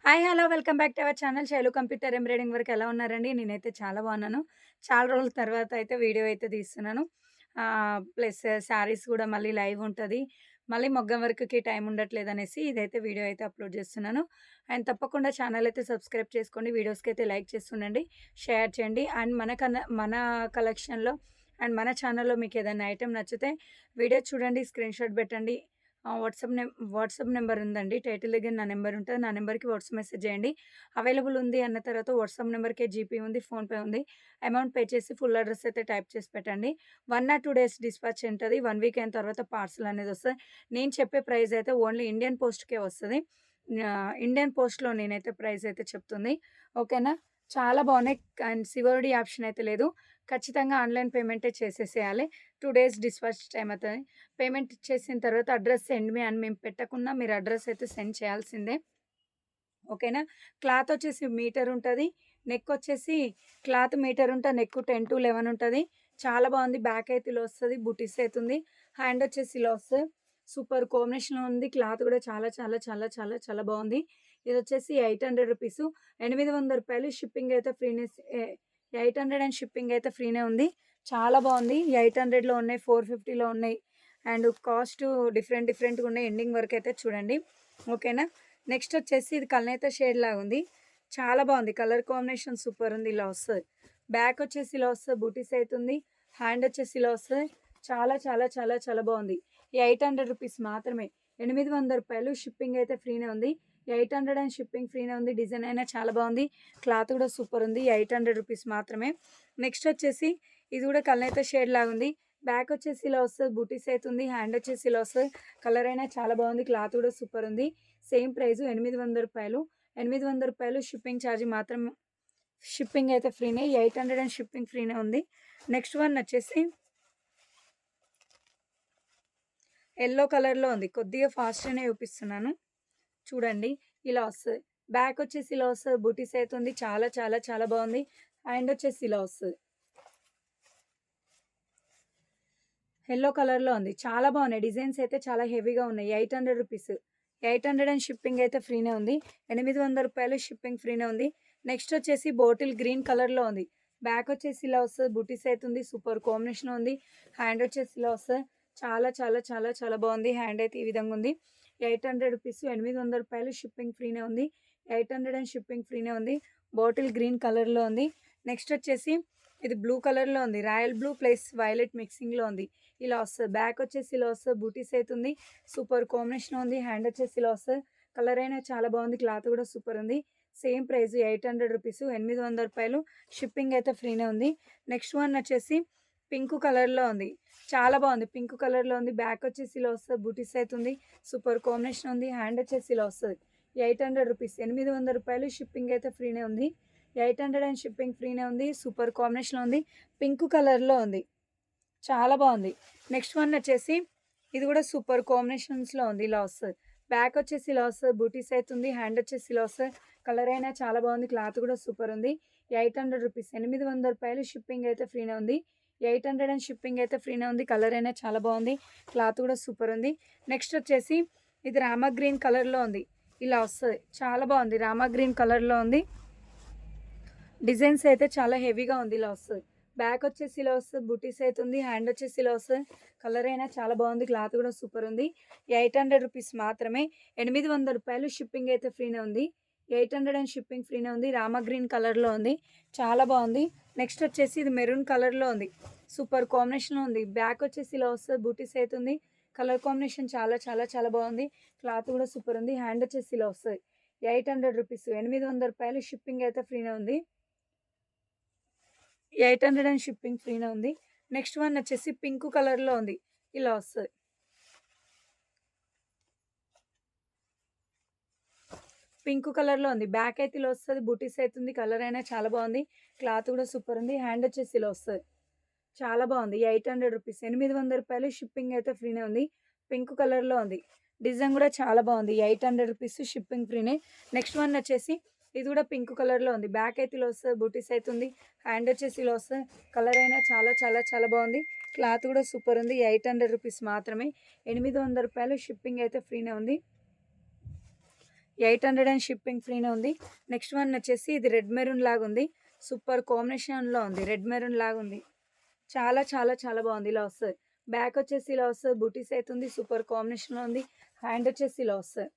Hi! Hello! Welcome back to our channel Shailu computer embroidering work ఎలా ఉన్నారండి? నేనైతే చాలా బాగున్నాను. చాలా రోజుల తర్వాత అయితే వీడియో అయితే తీస్తున్నాను. ప్లస్ శారీస్ కూడా మళ్ళీ లైవ్ ఉంటది. మళ్ళీ మగ్గం వర్క్‌కి టైం ఉండట్లేదనేసి ఇదైతే వీడియో అయితే అప్‌లోడ్ చేస్తున్నాను. అండ్ తప్పకుండా ఛానల్ అయితే సబ్స్క్రైబ్ చేసుకోండి. వీడియోస్‌కైతే లైక్ చేస్తుండండి. షేర్ చేయండి. అండ్ మన కలెక్షన్‌లో అండ్ మన ఛానల్‌లో మీకేదైనా ఐటెమ్ నచ్చితే వీడియో చూడండి, స్క్రీన్‌షాట్ పెట్టండి. వాట్సాప్ నెంబర్ ఉందండి. టైటిల్ దగ్గర నా నెంబర్ ఉంటది. నా నెంబర్‌కి వాట్సాప్ మెసేజ్ చేయండి. అవైలబుల్ ఉంది అన్న తర్వాత వాట్సాప్ నెంబర్‌కే జీపే ఉంది, ఫోన్‌పే ఉంది. అమౌంట్ పే చేసి ఫుల్ అడ్రెస్ అయితే టైప్ చేసి పెట్టండి. 1 ఆర్ 2 డేస్ డిస్పాచ్ ఉంటది. 1 వీక్ అయిన తర్వాత పార్సెల్ అనేది వస్తది. నేను చెప్పే ప్రైస్ అయితే ఓన్లీ ఇండియన్ పోస్ట్‌కే వస్తది. ఇండియన్ పోస్ట్‌లో నేనైతే ప్రైస్ అయితే చెప్తుంది. ఓకేనా? చాలా బాగున్నాయి. అండ్ సిఓడి ఆప్షన్ అయితే లేదు. ఖచ్చితంగా ఆన్‌లైన్ పేమెంటే చేసేసేయాలి. 2 డేస్ డిస్పాచ్ టైమ్ అవుతది. పేమెంట్ ఇచ్చేసిన తర్వాత అడ్రస్ సెండ్ మీ అని మేము పెట్టకున్నా మీరు అడ్రస్ అయితే సెండ్ చేయాల్సిందే. ఓకేనా? క్లాత్ వచ్చేసి మీటర్ ఉంటది. నెక్ వచ్చేసి క్లాత్ మీటర్ ఉంటే నెక్ 10-11 ఉంటది. చాలా బాగుంది. బ్యాక్ అయితే ఇలా వస్తది. బుటీస్ అయితే ఉంది. హ్యాండ్ వచ్చేసి ఇలా వస్తది. సూపర్ కాంబినేషన్‌లో ఉంది. క్లాత్ కూడా చాలా చాలా చాలా చాలా చాలా బాగుంది. ఇదొచ్చేసి రూ. 800 రూ. 800 షిప్పింగ్ అయితే ఫ్రీనెస్ 800 అండ్ షిప్పింగ్ అయితే ఫ్రీనే ఉంది. చాలా బాగుంది. 800లో ఉన్నాయి, 450లో ఉన్నాయి. అండ్ కాస్ట్ డిఫరెంట్ డిఫరెంట్‌గా ఉన్నాయి. ఎండింగ్ వరకు అయితే చూడండి. ఓకేనా? నెక్స్ట్ వచ్చేసి ఇది కల్నేత షేడ్ లాగా ఉంది. చాలా బాగుంది. కలర్ కాంబినేషన్ సూపర్ ఉంది. ఇలా వస్తది. బ్యాక్ వచ్చేసి ఇలా వస్తది. బూటీస్ అయితుంది. హ్యాండ్ వచ్చేసి ఇలా వస్తది. చాలా చాలా చాలా చాలా బాగుంది. ఈ రూ. 800 మాత్రమే. రూ. 800 షిప్పింగ్ అయితే ఫ్రీనే ఉంది. 800 అండ్ షిప్పింగ్ ఫ్రీనే ఉంది. డిజైన్ అయినా చాలా బాగుంది. క్లాత్ కూడా సూపర్ ఉంది. రూ. 800 మాత్రమే. నెక్స్ట్ వచ్చేసి ఇది కూడా కల్నేత షేడ్ లాగా ఉంది. బ్యాక్ వచ్చేసి ఇలా వస్తది. బూటీస్ అయితుంది. హ్యాండ్ వచ్చేసి ఇలా వస్తది. కలర్ అయినా చాలా బాగుంది. క్లాత్ కూడా సూపర్ ఉంది. సేమ్ ప్రైస్ రూ. 800. రూ. 800 షిప్పింగ్ ఛార్జ్ మాత్రం షిప్పింగ్ అయితే ఫ్రీనే. 800 అండ్ షిప్పింగ్ ఫ్రీనే ఉంది. నెక్స్ట్ వన్ వచ్చేసి యెల్లో కలర్‌లో ఉంది. కొద్దిగా ఫాస్ట్‌గానే చూపిస్తున్నాను. చూడండి ఇలా వస్తది. బ్యాక్ వచ్చేసి ఇలా వస్తది. బూటీస్ అయితే ఉంది. చాలా చాలా చాలా బాగుంది. హ్యాండ్ వచ్చేసి ఇలా వస్తది. యెల్లో కలర్‌లో ఉంది. చాలా బాగున్నాయి. డిజైన్స్ అయితే చాలా హెవీగా ఉన్నాయి. రూ. 800. 800 అండ్ షిప్పింగ్ అయితే ఫ్రీనే ఉంది. రూ. 800 షిప్పింగ్ ఫ్రీనే ఉంది. నెక్స్ట్ వచ్చేసి బాటిల్ గ్రీన్ కలర్‌లో ఉంది. బ్యాక్ వచ్చేసి ఇలా వస్తది. బూటీస్ అయితే ఉంది. సూపర్ కాంబినేషన్‌లో ఉంది. హ్యాండ్ వచ్చేసి ఇలా వస్తది. చాలా చాలా చాలా చాలా బాగుంది. హ్యాండ్ అయితే ఈ విధంగా ఉంది. రూ. 800 రూ. 800 షిప్పింగ్ ఫ్రీనే ఉంది. 800 అండ్ షిప్పింగ్ ఫ్రీనే ఉంది. బాటిల్ గ్రీన్ కలర్‌లో ఉంది. నెక్స్ట్ వచ్చేసి ఇది బ్లూ కలర్‌లో ఉంది. రాయల్ బ్లూ ప్లస్ వైలెట్ మిక్సింగ్‌లో ఉంది. ఇలా వస్తది. బ్యాక్ వచ్చేసి ఇలా వస్తది. బూటీస్ అయితే ఉంది. సూపర్ కాంబినేషన్ ఉంది. హ్యాండ్ వచ్చేసి ఇలా వస్తది. కలర్ అయినా చాలా బాగుంది. క్లాత్ కూడా సూపర్ ఉంది. సేమ్ ప్రైస్ రూ. 800 రూ. 800 షిప్పింగ్ అయితే ఫ్రీనే ఉంది. నెక్స్ట్ వన్ వచ్చేసి పింక్ కలర్‌లో ఉంది. చాలా బాగుంది. పింక్ కలర్‌లో ఉంది. బ్యాక్ వచ్చేసి ఇలా వస్తది. బూటీస్ అయితే ఉంది. సూపర్ కాంబినేషన్ ఉంది. హ్యాండ్ వచ్చేసి ఇలా వస్తది. రూ. 800 రూ. 800 షిప్పింగ్ అయితే ఫ్రీనే ఉంది. 800 అండ్ షిప్పింగ్ ఫ్రీనే ఉంది. సూపర్ కాంబినేషన్‌లో ఉంది. పింక్ కలర్‌లో ఉంది. చాలా బాగుంది. నెక్స్ట్ వన్ వచ్చేసి ఇది కూడా సూపర్ కాంబినేషన్స్‌లో ఉంది. ఇలా వస్తది. బ్యాక్ వచ్చేసి ఇలా వస్తది. బూటీస్ అయితే ఉంది. హ్యాండ్ వచ్చేసి ఇలా వస్తది. కలర్ అయినా చాలా బాగుంది. క్లాత్ కూడా సూపర్ ఉంది. రూ. 800 800 షిప్పింగ్ అయితే ఫ్రీనే ఉంది. 800 అండ్ షిప్పింగ్ అయితే ఫ్రీనే ఉంది. కలర్ అయినా చాలా బాగుంది. క్లాత్ కూడా సూపర్ ఉంది. నెక్స్ట్ వచ్చేసి ఇది రామా గ్రీన్ కలర్‌లో ఉంది. ఇలా వస్తది. చాలా బాగుంది. రామా గ్రీన్ కలర్‌లో ఉంది. డిజైన్స్ అయితే చాలా హెవీగా ఉంది. ఇలా వస్తది. బ్యాక్ వచ్చేసి ఇలా వస్తది. బూటీస్ అయితే ఉంది. హ్యాండ్ వచ్చేసి ఇలా వస్తది. కలర్ అయినా చాలా బాగుంది. క్లాత్ కూడా సూపర్ ఉంది. రూ. 800 మాత్రమే. రూ. 800 షిప్పింగ్ అయితే ఫ్రీనే ఉంది. 800 అండ్ షిప్పింగ్ ఫ్రీనే ఉంది. రామా గ్రీన్ కలర్‌లో ఉంది. చాలా బాగుంది. నెక్స్ట్ వచ్చేసి ఇది మెరూన్ కలర్‌లో ఉంది. సూపర్ కాంబినేషన్‌లో ఉంది. బ్యాక్ వచ్చేసి ఇలా వస్తది. బూటీస్ అయితే ఉంది. కలర్ కాంబినేషన్ చాలా చాలా చాలా బాగుంది. క్లాత్ కూడా సూపర్ ఉంది. హ్యాండ్ వచ్చేసి ఇలా వస్తది. రూ. 800 800 షిప్పింగ్ అయితే ఫ్రీనే ఉంది. 800 అండ్ షిప్పింగ్ ఫ్రీనే ఉంది. నెక్స్ట్ వన్ వచ్చేసి పింక్ కలర్‌లో ఉంది. ఇలా వస్తది. పింక్ కలర్‌లో ఉంది. బ్యాక్ అయితే ఇలా వస్తది. బూటీస్ అయితే ఉంది. కలర్ అయినా చాలా బాగుంది. క్లాత్ కూడా సూపర్ ఉంది. హ్యాండ్ వచ్చేసి ఇలా వస్తది. చాలా బాగుంది. రూ. 800 800 షిప్పింగ్ అయితే ఫ్రీనే ఉంది. పింక్ కలర్‌లో ఉంది. డిజైన్ కూడా చాలా బాగుంది. రూ. 800 షిప్పింగ్ ఫ్రీనే. నెక్స్ట్ వన్ వచ్చేసి ఇది కూడా పింక్ కలర్‌లో ఉంది. బ్యాక్ అయితే ఇలా వస్తది. బూటీస్ అయితే ఉంది. హ్యాండ్ వచ్చేసి ఇలా వస్తది. కలర్ అయినా చాలా చాలా చాలా బాగుంది. క్లాత్ కూడా సూపర్ ఉంది. రూ. 800 మాత్రమే. రూ. 800 షిప్పింగ్ అయితే ఫ్రీనే ఉంది. 800 అండ్ షిప్పింగ్ ఫ్రీనే ఉంది. నెక్స్ట్ వన్ వచ్చేసి ఇది రెడ్ మెరూన్ లాగా ఉంది. సూపర్ కాంబినేషన్‌లో ఉంది. రెడ్ మెరూన్ లాగా ఉంది. చాలా చాలా చాలా బాగుంది. ఇలా వస్తది. బ్యాక్ వచ్చేసి ఇలా వస్తది. బూటీస్ అయితుంది. సూపర్ కాంబినేషన్‌లో ఉంది. హ్యాండ్ వచ్చేసి ఇలా వస్తది.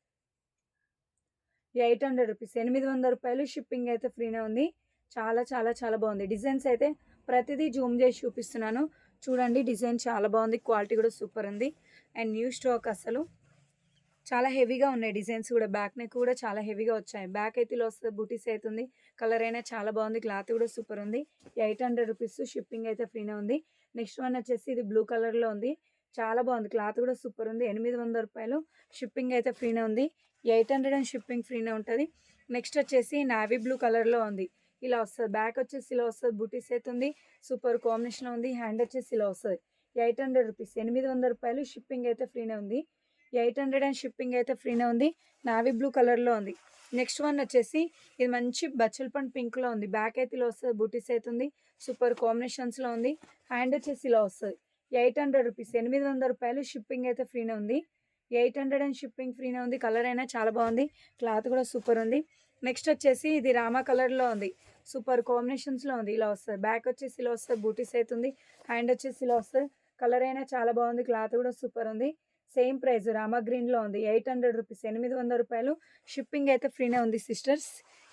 రూ. 800 800 షిప్పింగ్ అయితే ఫ్రీనే ఉంది. చాలా చాలా చాలా బాగుంది. డిజైన్స్ అయితే ప్రతిదీ జూమ్ చేసి చూపిస్తున్నాను. చూడండి డిజైన్ చాలా బాగుంది. క్వాలిటీ కూడా సూపర్ ఉంది. అండ్ న్యూ స్టాక్ అసలు. చాలా హెవీగా ఉన్నాయి డిజైన్స్ కూడా. బ్యాక్ నెక్ కూడా చాలా హెవీగా వచ్చాయి. బ్యాక్ అయితే ఇలా వస్తది. బూటీస్ అయితుంది. కలర్ అయినా చాలా బాగుంది. క్లాత్ కూడా సూపర్ ఉంది. రూ. 800 షిప్పింగ్ అయితే ఫ్రీనే ఉంది. నెక్స్ట్ వన్ వచ్చేసి ఇది బ్లూ కలర్‌లో ఉంది. చాలా బాగుంది. క్లాత్ కూడా సూపర్ ఉంది. రూ. 800 షిప్పింగ్ అయితే ఫ్రీనే ఉంది. 800 అండ్ షిప్పింగ్ ఫ్రీనే ఉంటది. నెక్స్ట్ వచ్చేసి నావీ బ్లూ కలర్‌లో ఉంది. ఇలా వస్తది. బ్యాక్ వచ్చేసి ఇలా వస్తది. బూటీస్ అయితుంది. సూపర్ కాంబినేషన్‌లో ఉంది. హ్యాండ్ వచ్చేసి ఇలా వస్తది. రూ. 800 షిప్పింగ్ అయితే ఫ్రీనే ఉంది. 800 అండ్ షిప్పింగ్ అయితే ఫ్రీనే ఉంది. నావీ బ్లూ కలర్‌లో ఉంది. నెక్స్ట్ వన్ వచ్చేసి ఇది మంచి బచ్చల పండు పింక్‌లో ఉంది. బ్యాక్ అయితే ఇలా వస్తది. బూటీస్ అయితుంది. సూపర్ కాంబినేషన్స్‌లో ఉంది. హ్యాండ్ వచ్చేసి ఇలా వస్తది. రూ. 800 షిప్పింగ్ అయితే ఫ్రీనే ఉంది. 800 అండ్ షిప్పింగ్ ఫ్రీనే ఉంది. కలర్ అయినా చాలా బాగుంది. క్లాత్ కూడా సూపర్ ఉంది. నెక్స్ట్ వచ్చేసి ఇది రామా కలర్‌లో ఉంది. సూపర్ కాంబినేషన్స్‌లో ఉంది. ఇలా వస్తది. బ్యాక్ వచ్చేసి ఇలా వస్తది. బూటీస్ అయితుంది. హ్యాండ్ వచ్చేసి ఇలా వస్తది. కలర్ అయినా చాలా బాగుంది. క్లాత్ కూడా సూపర్ ఉంది. సేమ్ ప్రైస్ రామా గ్రీన్‌లో ఉంది. రూ. 800 షిప్పింగ్ అయితే ఫ్రీనే ఉంది సిస్టర్స్.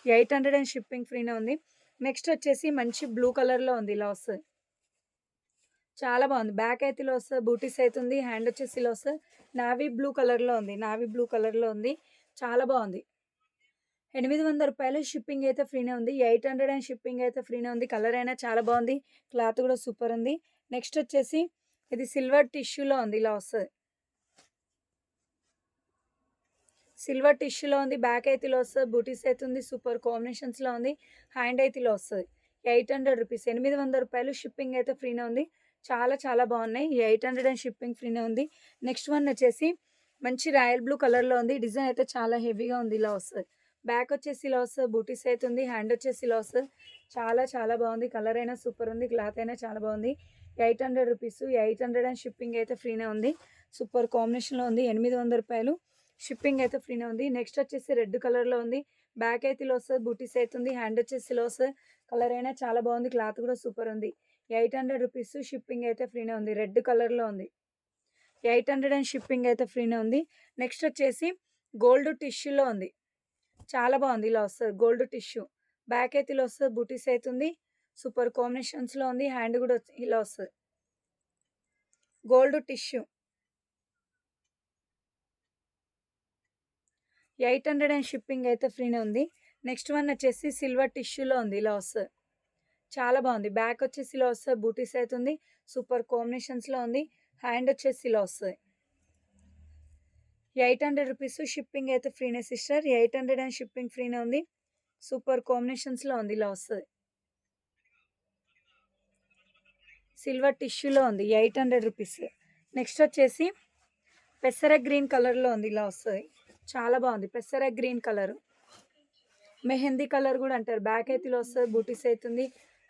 800 అండ్ షిప్పింగ్ ఫ్రీనే ఉంది. నెక్స్ట్ వచ్చేసి మంచి బ్లూ కలర్‌లో ఉంది. ఇలా వస్తది. చాలా బాగుంది. బ్యాక్ అయితే ఇలా వస్తది. బూటీస్ అయితుంది. హ్యాండ్ వచ్చేసి ఇలా వస్తది. నావీ బ్లూ కలర్‌లో ఉంది. నావీ బ్లూ కలర్‌లో ఉంది. చాలా బాగుంది. రూ. 800 షిప్పింగ్ అయితే ఫ్రీనే ఉంది. 800 అండ్ షిప్పింగ్ అయితే ఫ్రీనే ఉంది. కలర్ అయినా చాలా బాగుంది. క్లాత్ కూడా సూపర్ ఉంది. నెక్స్ట్ వచ్చేసి ఇది సిల్వర్ టిష్యూలో ఉంది. ఇలా వస్తది. సిల్వర్ టిష్యూలో ఉంది. బ్యాక్ అయితే ఇలా వస్తది. బూటీస్ అయితుంది. సూపర్ కాంబినేషన్స్‌లో ఉంది. హ్యాండ్ అయితే ఇలా వస్తది. రూ. 800 షిప్పింగ్ అయితే ఫ్రీనే ఉంది. చాలా చాలా బాగున్నాయి. 800 అండ్ షిప్పింగ్ ఫ్రీనే ఉంది. నెక్స్ట్ వన్ వచ్చేసి మంచి రాయల్ బ్లూ కలర్‌లో ఉంది. డిజైన్ అయితే చాలా హెవీగా ఉంది. ఇలా వస్తది. బ్యాక్ వచ్చేసి ఇలా వస్తది. బూటీస్ అయితుంది. హ్యాండ్ వచ్చేసి ఇలా వస్తది. చాలా చాలా బాగుంది. కలర్ అయినా సూపర్ ఉంది. క్లాత్ అయినా చాలా బాగుంది. రూ. 800 అండ్ షిప్పింగ్ అయితే ఫ్రీనే ఉంది. సూపర్ కాంబినేషన్‌లో ఉంది. రూ. 800 షిప్పింగ్ అయితే ఫ్రీనే ఉంది. నెక్స్ట్ వచ్చేసి రెడ్ కలర్‌లో ఉంది. బ్యాక్ అయితే ఇలా వస్తది. బూటీస్ అయితుంది. హ్యాండ్ వచ్చేసి ఇలా వస్తది. కలర్ అయినా చాలా బాగుంది. క్లాత్ కూడా సూపర్ ఉంది. రూ. 800 షిప్పింగ్ అయితే ఫ్రీనే ఉంది. రెడ్ కలర్‌లో ఉంది. 800 అండ్ షిప్పింగ్ అయితే ఫ్రీనే ఉంది. నెక్స్ట్ వచ్చేసి గోల్డ్ టిష్యూలో ఉంది. చాలా బాగుంది. ఇలా వస్తది. Gold tissue. బ్యాక్ అయితే ఇలా వస్తది. బూటీస్ అయితుంది. సూపర్ కాంబినేషన్స్‌లో ఉంది. హ్యాండ్ కూడా ఇలా వస్తది. Gold tissue. 800 అండ్ షిప్పింగ్ అయితే ఫ్రీనే ఉంది. నెక్స్ట్ వన్ వచ్చేసి సిల్వర్ టిష్యూలో ఉంది. ఇలా వస్తది. చాలా బాగుంది. బ్యాక్ వచ్చేసి ఇలా వస్తది. బూటీస్ అయితుంది. సూపర్ కాంబినేషన్స్‌లో ఉంది. హ్యాండ్ వచ్చేసి ఇలా వస్తది. రూ. 800 షిప్పింగ్ అయితే ఫ్రీనే సిస్టర్. 800 అండ్ షిప్పింగ్ ఫ్రీనే ఉంది. సూపర్ కాంబినేషన్స్‌లో ఉంది. ఇలా వస్తది. సిల్వర్ టిష్యూలో ఉంది. రూ. 800. నెక్స్ట్ వచ్చేసి పెసర గ్రీన్ కలర్‌లో ఉంది. ఇలా వస్తది. చాలా బాగుంది. పెసర గ్రీన్ కలరు. మెహందీ కలర్ కూడా అంటారు. బ్యాక్ అయితే ఇలా వస్తది. బూటీస్ అయితుంది.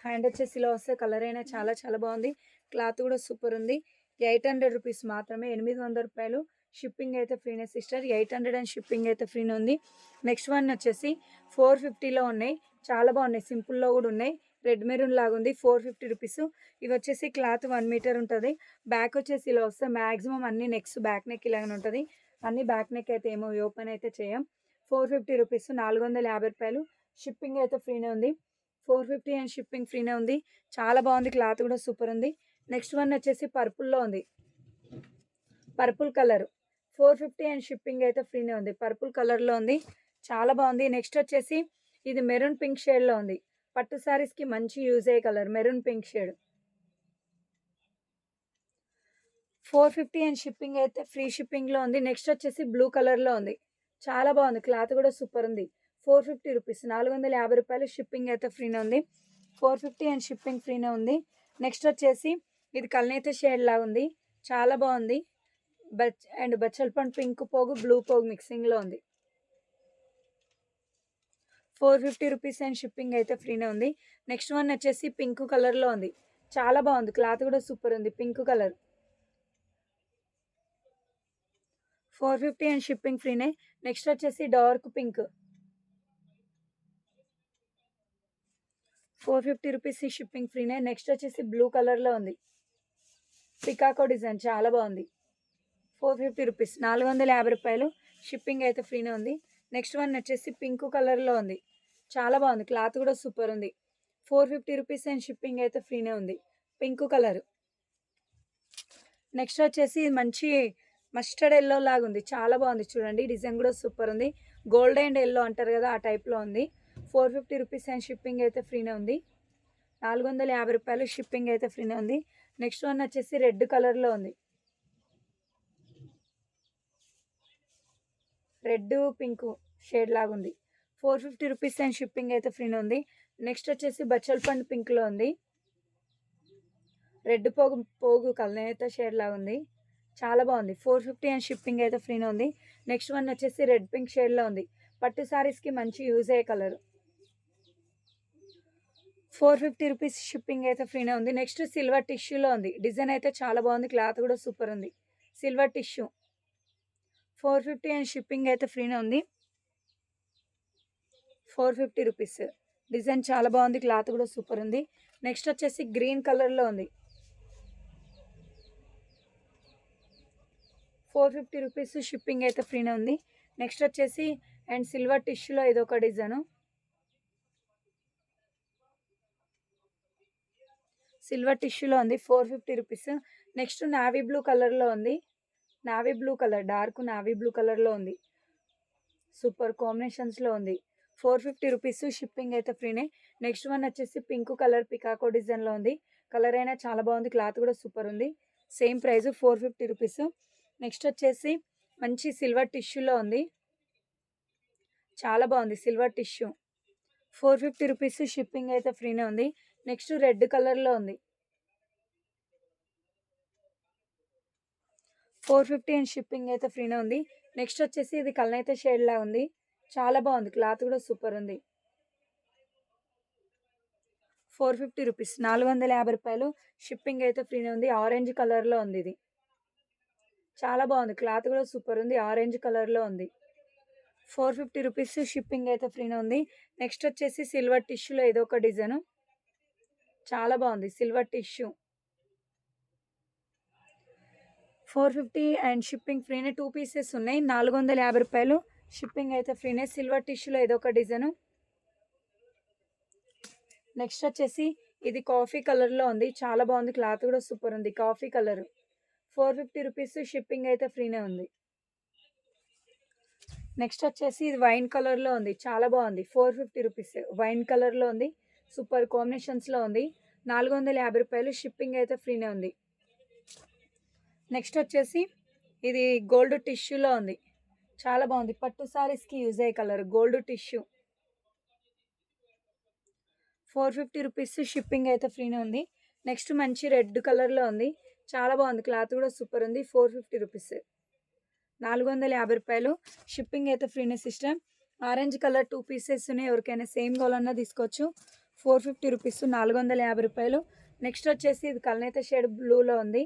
హ్యాండ్ వచ్చేసి ఇలా వస్తది. కలర్ అయినా చాలా చాలా బాగుంది. క్లాత్ కూడా సూపర్ ఉంది. రూ. 800 మాత్రమే. రూ. 800 షిప్పింగ్ అయితే ఫ్రీనే సిస్టర్. 800 అండ్ షిప్పింగ్ అయితే ఫ్రీనే ఉంది. నెక్స్ట్ వన్ వచ్చేసి 450లో ఉన్నాయి. చాలా బాగున్నాయి. సింపుల్‌లో కూడా ఉన్నాయి. రెడ్ మెరూన్ లాగా ఉంది. రూ. 450. ఇవి వచ్చేసి క్లాత్ 1 మీటర్ ఉంటది. బ్యాక్ వచ్చేసి ఇలా వస్తది. మాక్సిమం అన్ని నెక్స్ బ్యాక్ నెక్ ఇలాగనే ఉంటది. అన్ని బ్యాక్ నెక్ అయితే ఏమో ఓపెన్ అయితే చేయం. రూ. 450 450 షిప్పింగ్ అయితే ఫ్రీనే ఉంది. 450 అండ్ షిప్పింగ్ ఫ్రీనే ఉంది. చాలా బాగుంది. క్లాత్ కూడా సూపర్ ఉంది. నెక్స్ట్ వన్ వచ్చేసి పర్పుల్‌లో ఉంది. Purple colour. 450 అండ్ షిప్పింగ్ అయితే ఫ్రీనే ఉంది. పర్పుల్ కలర్‌లో ఉంది. చాలా బాగుంది. నెక్స్ట్ వచ్చేసి ఇది మెరూన్ పింక్ షేడ్‌లో ఉంది. పట్టు సారీస్‌కి మంచి యూజ్ అయ్యే colour maroon pink shade. 450 and shipping అయితే ఫ్రీ షిప్పింగ్‌లో ఉంది. నెక్స్ట్ వచ్చేసి బ్లూ కలర్‌లో ఉంది. చాలా బాగుంది. క్లాత్ కూడా సూపర్ ఉంది. రూ. 450 450 షిప్పింగ్ అయితే ఫ్రీనే ఉంది. 450 అండ్ షిప్పింగ్ ఫ్రీనే ఉంది. నెక్స్ట్ వచ్చేసి ఇది కల్నేత షేడ్ లాగా ఉంది. చాలా బాగుంది. బచ్చల పండు పింక్ పోగు బ్లూ పోగు మిక్సింగ్‌లో ఉంది. రూ. 450 అండ్ షిప్పింగ్ అయితే ఫ్రీనే ఉంది. నెక్స్ట్ వన్ వచ్చేసి పింక్ కలర్‌లో ఉంది. చాలా బాగుంది. క్లాత్ కూడా సూపర్ ఉంది. Pink colour. 450 అండ్ షిప్పింగ్ ఫ్రీనే. నెక్స్ట్ వచ్చేసి డార్క్ పింక్ 450 రూపీస్ షిప్పింగ్ ఫ్రీనే. నెక్స్ట్ వచ్చేసి బ్లూ కలర్‌లో ఉంది. పికాకో డిజైన్ చాలా బాగుంది. 450 రూపీస్ 450 రూపాయలు. షిప్పింగ్ అయితే ఫ్రీనే ఉంది. నెక్స్ట్ వన్ వచ్చేసి పింక్ కలర్‌లో ఉంది. చాలా బాగుంది. క్లాత్ కూడా సూపర్ ఉంది. 450 రూపీస్ అండ్ షిప్పింగ్ అయితే ఫ్రీనే ఉంది. Pink colour. నెక్స్ట్ వచ్చేసి మంచి మస్టర్డ్ ఎల్లో లాగా ఉంది. చాలా బాగుంది చూడండి. డిజైన్ కూడా సూపర్ ఉంది. గోల్డ్ అండ్ ఎల్లో అంటారు కదా, ఆ టైప్‌లో ఉంది. 450 రూపీస్ అండ్ షిప్పింగ్ అయితే ఫ్రీనే ఉంది. 450 రూపాయలు. షిప్పింగ్ అయితే ఫ్రీనే ఉంది. నెక్స్ట్ వన్ వచ్చేసి రెడ్ కలర్‌లో ఉంది. రెడ్ పింక్ షేడ్ లాగా ఉంది. 450 రూపీస్ అండ్ షిప్పింగ్ అయితే ఫ్రీనే ఉంది. నెక్స్ట్ వచ్చేసి బచ్చల్ పండు పింక్‌లో ఉంది. రెడ్ పోగు పోగు కలనేత షేడ్ లాగా ఉంది. చాలా బాగుంది. 450 అండ్ షిప్పింగ్ అయితే ఫ్రీనే ఉంది. నెక్స్ట్ వన్ వచ్చేసి రెడ్ పింక్ షేడ్‌లో ఉంది. పట్టు సారీస్‌కి మంచి యూజ్ అయ్యే కలర్. 450 రూపీస్ షిప్పింగ్ అయితే ఫ్రీనే ఉంది. నెక్స్ట్ సిల్వర్ టిష్యూలో ఉంది. డిజైన్ అయితే చాలా బాగుంది. క్లాత్ కూడా సూపర్ ఉంది. సిల్వర్ టిష్యూ 450 అండ్ షిప్పింగ్ అయితే ఫ్రీనే ఉంది. 450 రూపీస్. డిజైన్ చాలా బాగుంది. క్లాత్ కూడా సూపర్ ఉంది. నెక్స్ట్ వచ్చేసి గ్రీన్ కలర్‌లో ఉంది. 450 రూపీస్. షిప్పింగ్ అయితే ఫ్రీనే ఉంది. నెక్స్ట్ వచ్చేసి అండ్ సిల్వర్ టిష్యూలో ఇదొక డిజైను. సిల్వర్ టిష్యూలో ఉంది. 450 రూపీస్. నెక్స్ట్ నావీ బ్లూ కలర్‌లో ఉంది. Navy blue colour, dark navy blue కలర్‌లో ఉంది. సూపర్ కాంబినేషన్స్‌లో ఉంది. 450 రూపీస్. షిప్పింగ్ అయితే ఫ్రీనే. నెక్స్ట్ వన్ వచ్చేసి పింక్ కలర్ పికాకో డిజైన్‌లో ఉంది. కలర్ అయినా చాలా బాగుంది. క్లాత్ కూడా సూపర్ ఉంది. Same price 450 rupees. నెక్స్ట్ వచ్చేసి మంచి సిల్వర్ టిష్యూలో ఉంది. చాలా బాగుంది సిల్వర్ టిష్యూ. 450 రూపీస్. షిప్పింగ్ అయితే ఫ్రీనే ఉంది. నెక్స్ట్ రెడ్ కలర్‌లో ఉంది. 450 అండ్ షిప్పింగ్ అయితే ఫ్రీనే ఉంది. నెక్స్ట్ వచ్చేసి ఇది కలనైతే షేడ్‌లా ఉంది. చాలా బాగుంది. క్లాత్ కూడా సూపర్ ఉంది. 450 రూపీస్. 450 రూపాయలు. షిప్పింగ్ అయితే ఫ్రీనే ఉంది. ఆరెంజ్ కలర్‌లో ఉంది ఇది. చాలా బాగుంది. క్లాత్ కూడా సూపర్ ఉంది. ఆరెంజ్ కలర్‌లో ఉంది. 450 రూపీస్. షిప్పింగ్ అయితే ఫ్రీనే ఉంది. నెక్స్ట్ వచ్చేసి సిల్వర్ టిష్యూలో ఏదో ఒక డిజైను. చాలా బాగుంది. సిల్వర్ టిష్యూ 450 అండ్ షిప్పింగ్ ఫ్రీనే. 2 పీసెస్ ఉన్నాయి. 450 రూపాయలు. షిప్పింగ్ అయితే ఫ్రీనే. సిల్వర్ టిష్యూలో ఏదో ఒక డిజైను. నెక్స్ట్ వచ్చేసి ఇది కాఫీ కలర్‌లో ఉంది. చాలా బాగుంది. క్లాత్ కూడా సూపర్ ఉంది. Coffee colour. 450 రూపీస్. షిప్పింగ్ అయితే ఫ్రీనే ఉంది. నెక్స్ట్ వచ్చేసి ఇది వైన్ కలర్‌లో ఉంది. చాలా బాగుంది. 450 రూపీస్. వైన్ కలర్‌లో ఉంది. సూపర్ కాంబినేషన్స్‌లో ఉంది. 450 రూపాయలు. షిప్పింగ్ అయితే ఫ్రీనే ఉంది. నెక్స్ట్ వచ్చేసి ఇది గోల్డ్ టిష్యూలో ఉంది. చాలా బాగుంది. పట్టు సారీస్‌కి యూజ్ అయ్యే colour gold tissue. 450 rupees. Shipping అయితే ఫ్రీనే ఉంది. నెక్స్ట్ మంచి రెడ్ కలర్‌లో ఉంది. చాలా బాగుంది. క్లాత్ కూడా సూపర్ ఉంది. 450 రూపీస్. 450 రూపాయలు. షిప్పింగ్ అయితే ఫ్రీనే సిస్టర్. ఆరెంజ్ కలర్ 2 పీసెస్ ఉన్నాయి. ఎవరికైనా సేమ్ కావాలన్నా తీసుకోవచ్చు. 450 రూపీస్. 450 రూపాయలు. నెక్స్ట్ వచ్చేసి ఇది కలనేత షేడ్ బ్లూలో ఉంది.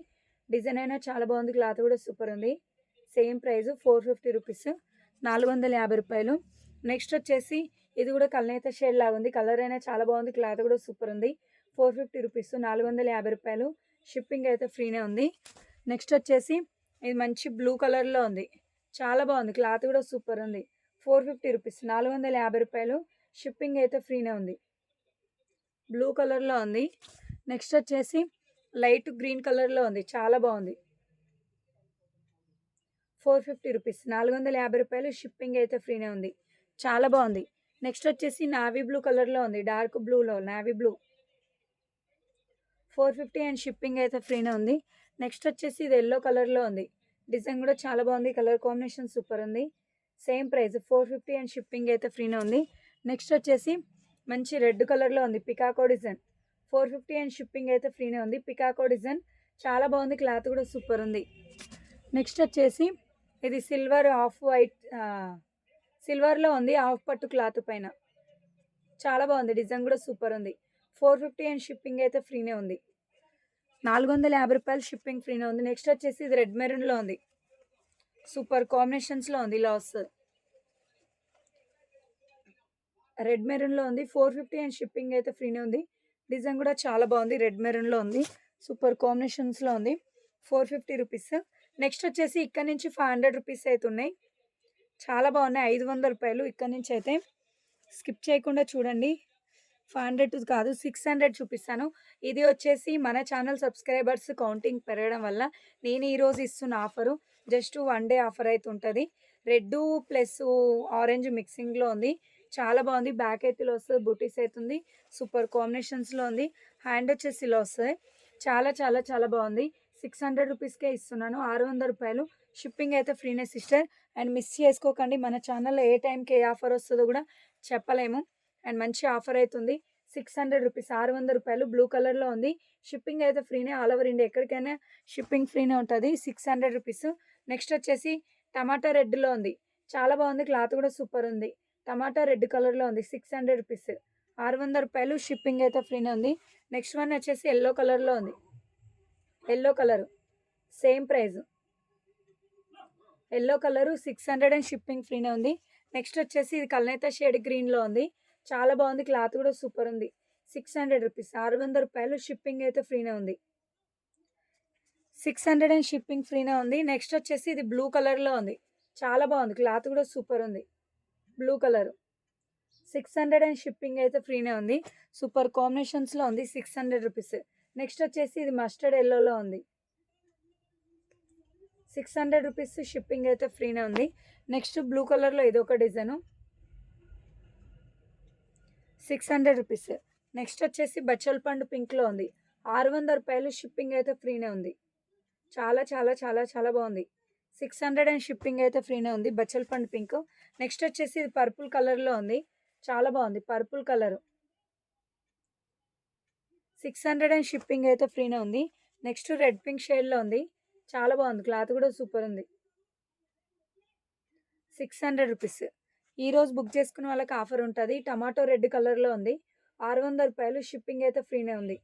డిజైన్ అయినా చాలా బాగుంది. క్లాత్ కూడా సూపర్ ఉంది. Same price 450 rupees. 450 రూపాయలు. నెక్స్ట్ వచ్చేసి ఇది కూడా కలనేత షేడ్ లాగా ఉంది. కలర్ అయినా చాలా బాగుంది. క్లాత్ కూడా సూపర్ ఉంది. 450 రూపీస్. 450 రూపాయలు. షిప్పింగ్ అయితే ఫ్రీనే ఉంది. నెక్స్ట్ వచ్చేసి ఇది మంచి బ్లూ కలర్‌లో ఉంది. చాలా బాగుంది. క్లాత్ కూడా సూపర్ ఉంది. 450 రూపీస్. 450 రూపాయలు. షిప్పింగ్ అయితే ఫ్రీనే ఉంది. బ్లూ కలర్‌లో ఉంది. నెక్స్ట్ వచ్చేసి లైట్ గ్రీన్ కలర్‌లో ఉంది. చాలా బాగుంది. 450 రూపీస్. 450 రూపాయలు. షిప్పింగ్ అయితే ఫ్రీనే ఉంది. చాలా బాగుంది. నెక్స్ట్ వచ్చేసి నావీ బ్లూ కలర్‌లో ఉంది. డార్క్ బ్లూలో నావీ బ్లూ. 450 అండ్ షిప్పింగ్ అయితే ఫ్రీనే ఉంది. నెక్స్ట్ వచ్చేసి ఇది యెల్లో కలర్‌లో ఉంది. డిజైన్ కూడా చాలా బాగుంది. కలర్ కాంబినేషన్ సూపర్ ఉంది. సేమ్ ప్రైస్ 450 అండ్ షిప్పింగ్ అయితే ఫ్రీనే ఉంది. నెక్స్ట్ వచ్చేసి మంచి రెడ్ కలర్‌లో ఉంది. పికాకో డిజైన్. 450 అండ్ షిప్పింగ్ అయితే ఫ్రీనే ఉంది. పికాకో డిజైన్ చాలా బాగుంది. క్లాత్ కూడా సూపర్ ఉంది. నెక్స్ట్ వచ్చేసి ఇది సిల్వర్ ఆఫ్ వైట్ సిల్వర్లో ఉంది. హాఫ్ పట్టు క్లాత్ పైన. చాలా బాగుంది. డిజైన్ కూడా సూపర్ ఉంది. 450 అండ్ షిప్పింగ్ అయితే ఫ్రీనే ఉంది. 450 రూపాయలు. షిప్పింగ్ ఫ్రీనే ఉంది. నెక్స్ట్ వచ్చేసి ఇది రెడ్ మెరూన్‌లో ఉంది. సూపర్ కాంబినేషన్స్‌లో ఉంది. ఇలా వస్తది. రెడ్ మెరూన్‌లో ఉంది. 450 అండ్ షిప్పింగ్ అయితే ఫ్రీనే ఉంది. డిజైన్ కూడా చాలా బాగుంది. రెడ్ మెరూన్‌లో ఉంది. సూపర్ కాంబినేషన్స్‌లో ఉంది. 450 రూపీస్. నెక్స్ట్ వచ్చేసి ఇక్కడ నుంచి 500 రూపీస్ అయితే ఉన్నాయి. చాలా బాగున్నాయి. రూ. 500 ఇక్కడ నుంచి అయితే. స్కిప్ చేయకుండా చూడండి. 500 కాదు 600 చూపిస్తాను. ఇది వచ్చేసి మన ఛానల్ సబ్స్క్రైబర్స్ కౌంటింగ్ పెరగడం వల్ల నేను ఈరోజు ఇస్తున్న ఆఫరు. జస్ట్ 1 డే ఆఫర్ అయితే ఉంటది. రెడ్డు ప్లస్ ఆరెంజ్ మిక్సింగ్‌లో ఉంది. చాలా బాగుంది. బ్యాక్ అయితే ఇలా వస్తది. బూటీస్ అయితే ఉంది. సూపర్ కాంబినేషన్స్‌లో ఉంది. హ్యాండ్ వచ్చేసి ఇలా వస్తది. చాలా చాలా చాలా బాగుంది. 600 రూపీస్‌కే ఇస్తున్నాను. రూ. 600 షిప్పింగ్ అయితే ఫ్రీనే సిస్టర్. అండ్ మిస్ చేసుకోకండి. మన ఛానల్‌లో ఏ టైంకి ఏ ఆఫర్ వస్తదో కూడా చెప్పలేము. అండ్ మంచి ఆఫర్ అయితుంది. 600 రూపీస్ రూ. 600 బ్లూ కలర్‌లో ఉంది. షిప్పింగ్ అయితే ఫ్రీనే. ఆల్ ఓవర్ ఇండియా ఎక్కడికైనా షిప్పింగ్ ఫ్రీనే ఉంటది. 600 రూపీస్. నెక్స్ట్ వచ్చేసి టమాటా రెడ్‌లో ఉంది. చాలా బాగుంది. క్లాత్ కూడా సూపర్ ఉంది. టమాటా రెడ్ కలర్‌లో ఉంది. 600 రూపీస్. రూ. 600 షిప్పింగ్ అయితే ఫ్రీనే ఉంది. నెక్స్ట్ వన్ వచ్చేసి యెల్లో కలర్‌లో ఉంది. Yellow colour same price. Yellow colour 600 and shipping ఫ్రీనే ఉంది. నెక్స్ట్ వచ్చేసి ఇది కల్నేత షేడ్ గ్రీన్‌లో ఉంది. చాలా బాగుంది. క్లాత్ కూడా సూపర్ ఉంది. 600 రూపీస్. రూ. 600 షిప్పింగ్ అయితే ఫ్రీనే ఉంది. 600 అండ్ షిప్పింగ్ ఫ్రీనే ఉంది. నెక్స్ట్ వచ్చేసి ఇది బ్లూ కలర్‌లో ఉంది. చాలా బాగుంది. క్లాత్ కూడా సూపర్ ఉంది. బ్లూ కలర్ 600 అండ్ షిప్పింగ్ అయితే ఫ్రీనే ఉంది. సూపర్ కాంబినేషన్స్‌లో ఉంది. 600 రూపీస్. నెక్స్ట్ వచ్చేసి ఇది మస్టర్డ్ యెల్లోలో ఉంది. 600 రూపీస్ షిప్పింగ్ అయితే ఫ్రీనే ఉంది. నెక్స్ట్ బ్లూ కలర్‌లో ఇదొక డిజైను. 600 రూపీస్. నెక్స్ట్ వచ్చేసి బచ్చల పండు పింక్‌లో ఉంది. రూ. 600 షిప్పింగ్ అయితే ఫ్రీనే ఉంది. చాలా చాలా చాలా చాలా బాగుంది. 600 అండ్ షిప్పింగ్ అయితే ఫ్రీనే ఉంది. బచ్చల పండు పింక్. నెక్స్ట్ వచ్చేసి ఇది పర్పుల్ కలర్‌లో ఉంది. చాలా బాగుంది. పర్పుల్ కలరు 600 అండ్ షిప్పింగ్ అయితే ఫ్రీనే ఉంది. నెక్స్ట్ రెడ్ పింక్ షేడ్‌లో ఉంది. చాలా బాగుంది. క్లాత్ కూడా సూపర్ ఉంది. 600 రూపీస్. ఈరోజు బుక్ చేసుకున్న వాళ్ళకి ఆఫర్ ఉంటది. టమాటో రెడ్ కలర్‌లో ఉంది. రూ. 600 షిప్పింగ్ అయితే ఫ్రీనే ఉంది.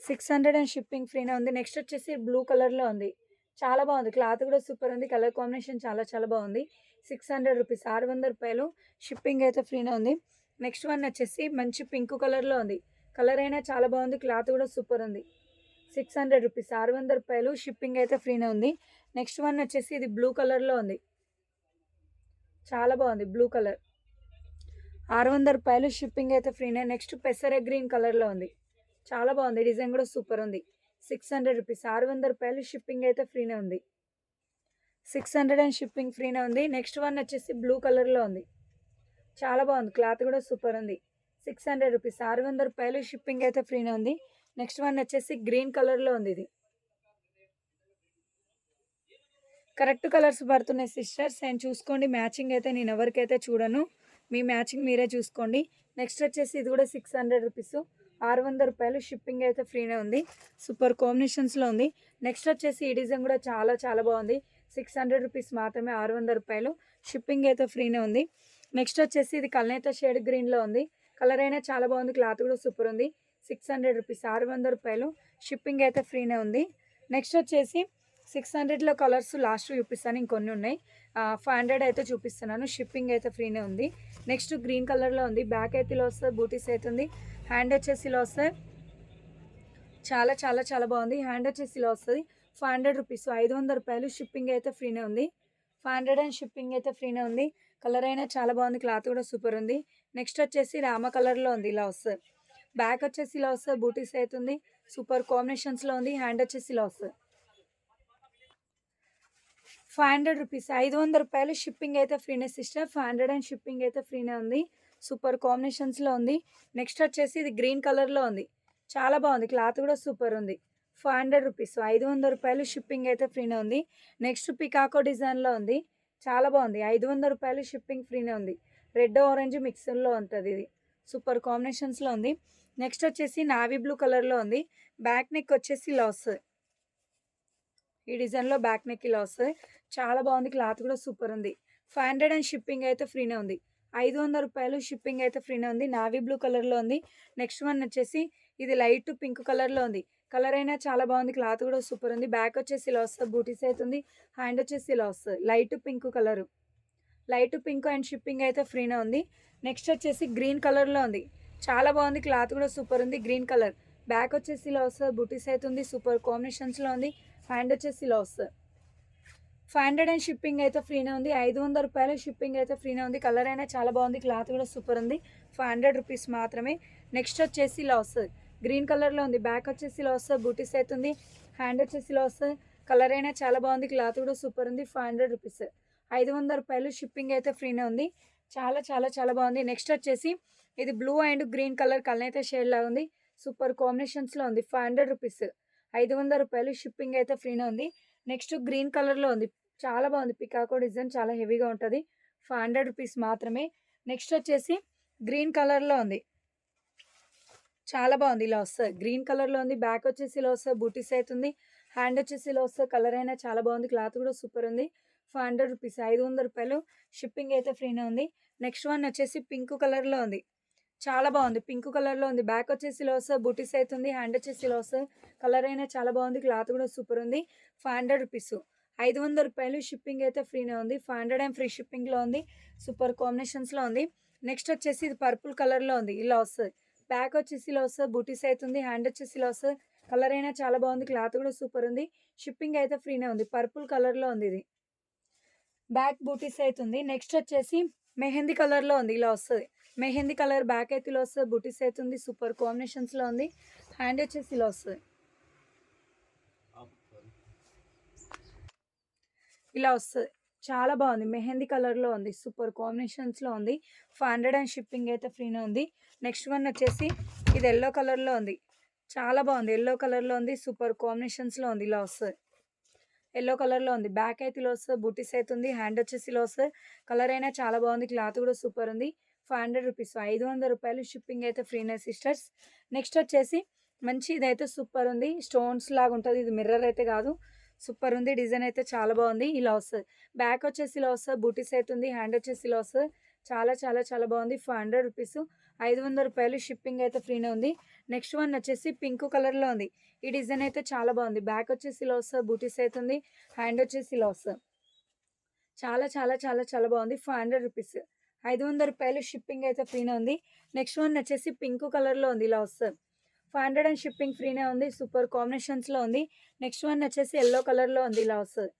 600 అండ్ షిప్పింగ్ ఫ్రీనే ఉంది. నెక్స్ట్ వచ్చేసి బ్లూ కలర్‌లో ఉంది. చాలా బాగుంది. క్లాత్ కూడా సూపర్ ఉంది. కలర్ కాంబినేషన్ చాలా చాలా బాగుంది. 600 రూపీస్. రూ. 600 షిప్పింగ్ అయితే ఫ్రీనే ఉంది. నెక్స్ట్ వన్ వచ్చేసి మంచి పింక్ కలర్‌లో ఉంది. కలర్ అయినా చాలా బాగుంది. క్లాత్ కూడా సూపర్ ఉంది. 600 రూపీస్. రూ. 600 షిప్పింగ్ అయితే ఫ్రీనే ఉంది. నెక్స్ట్ వన్ వచ్చేసి ఇది బ్లూ కలర్‌లో ఉంది. చాలా బాగుంది. Blue colour. రూ. 600 షిప్పింగ్ అయితే ఫ్రీనే. నెక్స్ట్ పెసర గ్రీన్ కలర్‌లో ఉంది. చాలా బాగుంది. డిజైన్ కూడా సూపర్ ఉంది. 600 రూపీస్. రూ. 600 షిప్పింగ్ అయితే ఫ్రీనే ఉంది. 600 అండ్ షిప్పింగ్ ఫ్రీనే ఉంది. నెక్స్ట్ వన్ వచ్చేసి బ్లూ కలర్‌లో ఉంది. చాలా బాగుంది. క్లాత్ కూడా సూపర్ ఉంది. 600 రూపీస్. రూ. 600 షిప్పింగ్ అయితే ఫ్రీనే ఉంది. నెక్స్ట్ వన్ వచ్చేసి గ్రీన్ కలర్‌లో ఉంది ఇది. కరెక్ట్ కలర్స్ పడుతున్నాయి సిస్టర్స్. అండ్ చూసుకోండి మ్యాచింగ్ అయితే నేను ఎవరికైతే చూడను. మీ మ్యాచింగ్ మీరే చూసుకోండి. నెక్స్ట్ వచ్చేసి ఇది కూడా 600 రూపీస్. రూ. 600 షిప్పింగ్ అయితే ఫ్రీనే ఉంది. సూపర్ కాంబినేషన్స్‌లో ఉంది. నెక్స్ట్ వచ్చేసి ఈ డిజైన్ కూడా చాలా చాలా బాగుంది. 600 రూపీస్ మాత్రమే. రూ. 600 షిప్పింగ్ అయితే ఫ్రీనే ఉంది. నెక్స్ట్ వచ్చేసి ఇది కల్నేత షేడ్ గ్రీన్‌లో ఉంది. కలర్ అయినా చాలా బాగుంది. క్లాత్ కూడా సూపర్ ఉంది. 600 రూపీస్. రూ. 600 షిప్పింగ్ అయితే ఫ్రీనే ఉంది. నెక్స్ట్ వచ్చేసి 600లో కలర్స్ లాస్ట్ చూపిస్తాను. ఇంకొన్ని ఉన్నాయి. 500 అయితే చూపిస్తున్నాను. షిప్పింగ్ అయితే ఫ్రీనే ఉంది. నెక్స్ట్ గ్రీన్ కలర్‌లో ఉంది. బ్యాక్ అయితే ఇలా వస్తుంది. బూటీస్ అయితే ఉంది. హ్యాండ్ వచ్చేసి ఇలా వస్తుంది. చాలా చాలా చాలా బాగుంది. హ్యాండ్ వచ్చేసి ఇలా వస్తుంది. 500 రూపీస్. రూ. 500 షిప్పింగ్ అయితే ఫ్రీనే ఉంది. 500 అండ్ షిప్పింగ్ అయితే ఫ్రీనే ఉంది. కలర్ అయినా చాలా బాగుంది. క్లాత్ కూడా సూపర్ ఉంది. నెక్స్ట్ వచ్చేసి రామ కలర్‌లో ఉంది. ఇలా వస్తుంది. బ్యాక్ వచ్చేసి ఇలా వస్తుంది. బూటీస్ అయితే ఉంది. సూపర్ కాంబినేషన్స్‌లో ఉంది. హ్యాండ్ వచ్చేసి ఇలా వస్తుంది. 500 రూపీస్. రూ. 500 షిప్పింగ్ అయితే ఫ్రీనే సిస్టర్. 500 అండ్ షిప్పింగ్ అయితే ఫ్రీనే ఉంది. సూపర్ కాంబినేషన్స్‌లో ఉంది. నెక్స్ట్ వచ్చేసి ఇది గ్రీన్ కలర్‌లో ఉంది. చాలా బాగుంది. క్లాత్ కూడా సూపర్ ఉంది. 500 రూపీస్. రూ. 500 షిప్పింగ్ అయితే ఫ్రీనే ఉంది. నెక్స్ట్ పికాకో డిజైన్‌లో ఉంది. చాలా బాగుంది. రూ. 500 షిప్పింగ్ ఫ్రీనే ఉంది. రెడ్ ఆరెంజ్ మిక్స్‌లో ఉంటది ఇది. సూపర్ కాంబినేషన్స్‌లో ఉంది. నెక్స్ట్ వచ్చేసి నావీ బ్లూ కలర్‌లో ఉంది. బ్యాక్ నెక్ వచ్చేసి ఇలా వస్తది. ఈ డిజైన్‌లో బ్యాక్ నెక్ ఇలా వస్తది. చాలా బాగుంది. క్లాత్ కూడా సూపర్ ఉంది. 500 అండ్ షిప్పింగ్ అయితే ఫ్రీనే ఉంది. రూ. 500 షిప్పింగ్ అయితే ఫ్రీనే ఉంది. నావీ బ్లూ కలర్‌లో ఉంది. నెక్స్ట్ వన్ వచ్చేసి ఇది లైట్ పింక్ కలర్‌లో ఉంది. కలర్ అయినా చాలా బాగుంది. క్లాత్ కూడా సూపర్ ఉంది. బ్యాక్ వచ్చేసి ఇలా వస్తుంది. బూటీస్ అయితే ఉంది. హ్యాండ్ వచ్చేసి ఇలా వస్తుంది. Light pink colour. Light pink and shipping అయితే ఫ్రీనే ఉంది. నెక్స్ట్ వచ్చేసి గ్రీన్ కలర్లో ఉంది. చాలా బాగుంది. క్లాత్ కూడా సూపర్ ఉంది. Green colour. బ్యాక్ వచ్చేసి ఇలా వస్తుంది. బూటీస్ అయితే ఉంది. సూపర్ కాంబినేషన్స్లో ఉంది. హ్యాండ్ వచ్చేసి ఇలా వస్తుంది. 500 అండ్ షిప్పింగ్ అయితే ఫ్రీనే ఉంది. 500 రూపాయలు షిప్పింగ్ అయితే ఫ్రీనే ఉంది. కలర్ అయినా చాలా బాగుంది. క్లాత్ కూడా సూపర్ ఉంది. 500 రూపీస్ మాత్రమే. నెక్స్ట్ వచ్చేసి ఇలా వస్తుంది. గ్రీన్ కలర్లో ఉంది. బ్యాక్ వచ్చేసి ఇలా వస్తుంది. బూటీస్ అయితే ఉంది. హ్యాండ్ వచ్చేసి ఇలా వస్తుంది. కలర్ అయినా చాలా బాగుంది. క్లాత్ కూడా సూపర్ ఉంది. 500 రూపీస్. 500 రూపాయలు షిప్పింగ్ అయితే ఫ్రీనే ఉంది. చాలా చాలా చాలా బాగుంది. నెక్స్ట్ వచ్చేసి ఇది బ్లూ అండ్ గ్రీన్ కలర్ కలనైతే షేడ్ లాగా ఉంది. సూపర్ కాంబినేషన్స్లో ఉంది. 500 రూపీస్. 500 రూపాయలు షిప్పింగ్ అయితే ఫ్రీనే ఉంది. నెక్స్ట్ గ్రీన్ కలర్లో ఉంది. చాలా బాగుంది. పికాకో డిజైన్ చాలా హెవీగా ఉంటుంది. 500 రూపీస్ మాత్రమే. నెక్స్ట్ వచ్చేసి గ్రీన్ కలర్లో ఉంది. చాలా బాగుంది. ఇలా వస్తుంది. గ్రీన్ కలర్లో ఉంది. బ్యాక్ వచ్చేసి ఇలా వస్తుంది. బూటీస్ అవుతుంది. హ్యాండ్ వచ్చేసి ఇలా వస్తుంది. కలర్ అయినా చాలా బాగుంది. క్లాత్ కూడా సూపర్ ఉంది. 500 రూపీస్. 500 రూపాయలు షిప్పింగ్ అయితే ఫ్రీనే ఉంది. నెక్స్ట్ వన్ వచ్చేసి పింక్ కలర్లో ఉంది. చాలా బాగుంది. పింక్ కలర్లో ఉంది. బ్యాక్ వచ్చేసి ఇలా వస్తుంది. బూటీస్ అవుతుంది. హ్యాండ్ వచ్చేసి ఇలా వస్తుంది. కలర్ అయినా చాలా బాగుంది. క్లాత్ కూడా సూపర్ ఉంది. 500 రూపీస్. 500 రూపాయలు షిప్పింగ్ అయితే ఫ్రీనే ఉంది. 500 అండ్ ఫ్రీ షిప్పింగ్లో ఉంది. సూపర్ కాంబినేషన్స్లో ఉంది. నెక్స్ట్ వచ్చేసి ఇది పర్పుల్ కలర్లో ఉంది. ఇలా వస్తుంది. బ్యాక్ వచ్చేసి ఇలా వస్తుంది. బూటీస్ అవుతుంది. హ్యాండ్ వచ్చేసి ఇలా వస్తుంది. కలర్ అయినా చాలా బాగుంది. క్లాత్ కూడా సూపర్ ఉంది. షిప్పింగ్ అయితే ఫ్రీనే ఉంది. పర్పుల్ కలర్లో ఉంది. ఇది బ్యాక్ బూటీస్ అవుతుంది. నెక్స్ట్ వచ్చేసి మెహందీ కలర్లో ఉంది. ఇలా వస్తుంది. మెహందీ కలర్ బ్యాక్ అయితే ఇలా వస్తుంది. బూటీస్ అవుతుంది. సూపర్ కాంబినేషన్స్లో ఉంది. హ్యాండ్ వచ్చేసి ఇలా వస్తుంది. ఇలా వస్తుంది. చాలా బాగుంది. మెహందీ కలర్లో ఉంది. సూపర్ కాంబినేషన్స్లో ఉంది. 500 అండ్ షిప్పింగ్ అయితే ఫ్రీనే ఉంది. నెక్స్ట్ వన్ వచ్చేసి ఇది ఎల్లో కలర్లో ఉంది. చాలా బాగుంది. ఎల్లో కలర్లో ఉంది. సూపర్ కాంబినేషన్స్లో ఉంది. ఇలా వస్తుంది. ఎల్లో కలర్లో ఉంది. బ్యాక్ అయితే ఇలా వస్తుంది. బూటీస్ అవుతుంది. హ్యాండ్ వచ్చేసి ఇలా వస్తుంది. కలర్ అయినా చాలా బాగుంది. క్లాత్ కూడా సూపర్ ఉంది. 500 రూపీస్. 500 రూపాయలు షిప్పింగ్ అయితే ఫ్రీనే సిస్టర్స్. నెక్స్ట్ వచ్చేసి మంచి ఇదైతే సూపర్ ఉంది. స్టోన్స్ లాగా ఉంటుంది. ఇది మిర్రర్ అయితే కాదు. సూపర్ ఉంది. డిజైన్ అయితే చాలా బాగుంది. ఇలా వస్తుంది. బ్యాక్ వచ్చేసి ఇలా వస్తుంది. బూటీస్ అవుతుంది. హ్యాండ్ వచ్చేసి ఇలా వస్తుంది. చాలా చాలా చాలా బాగుంది. 500 రూపీస్. 500 రూపాయలు షిప్పింగ్ అయితే ఫ్రీనే ఉంది. నెక్స్ట్ వన్ వచ్చేసి పింక్ కలర్లో ఉంది. ఈ డిజైన్ అయితే చాలా బాగుంది. బ్యాక్ వచ్చేసి ఇలా వస్తుంది. బూటీస్ అవుతుంది. హ్యాండ్ వచ్చేసి ఇలా వస్తుంది. చాలా చాలా చాలా చాలా బాగుంది. 500 రూపీస్. 500 రూపాయలు షిప్పింగ్ అయితే ఫ్రీనే ఉంది. నెక్స్ట్ వన్ వచ్చేసి పింక్ కలర్లో ఉంది. ఇలా వస్తుంది. 500 అండ్ షిప్పింగ్ ఫ్రీనే ఉంది. సూపర్ కాంబినేషన్స్లో ఉంది. నెక్స్ట్ వన్ వచ్చేసి ఎల్లో కలర్లో ఉంది. ఇలా వస్తుంది.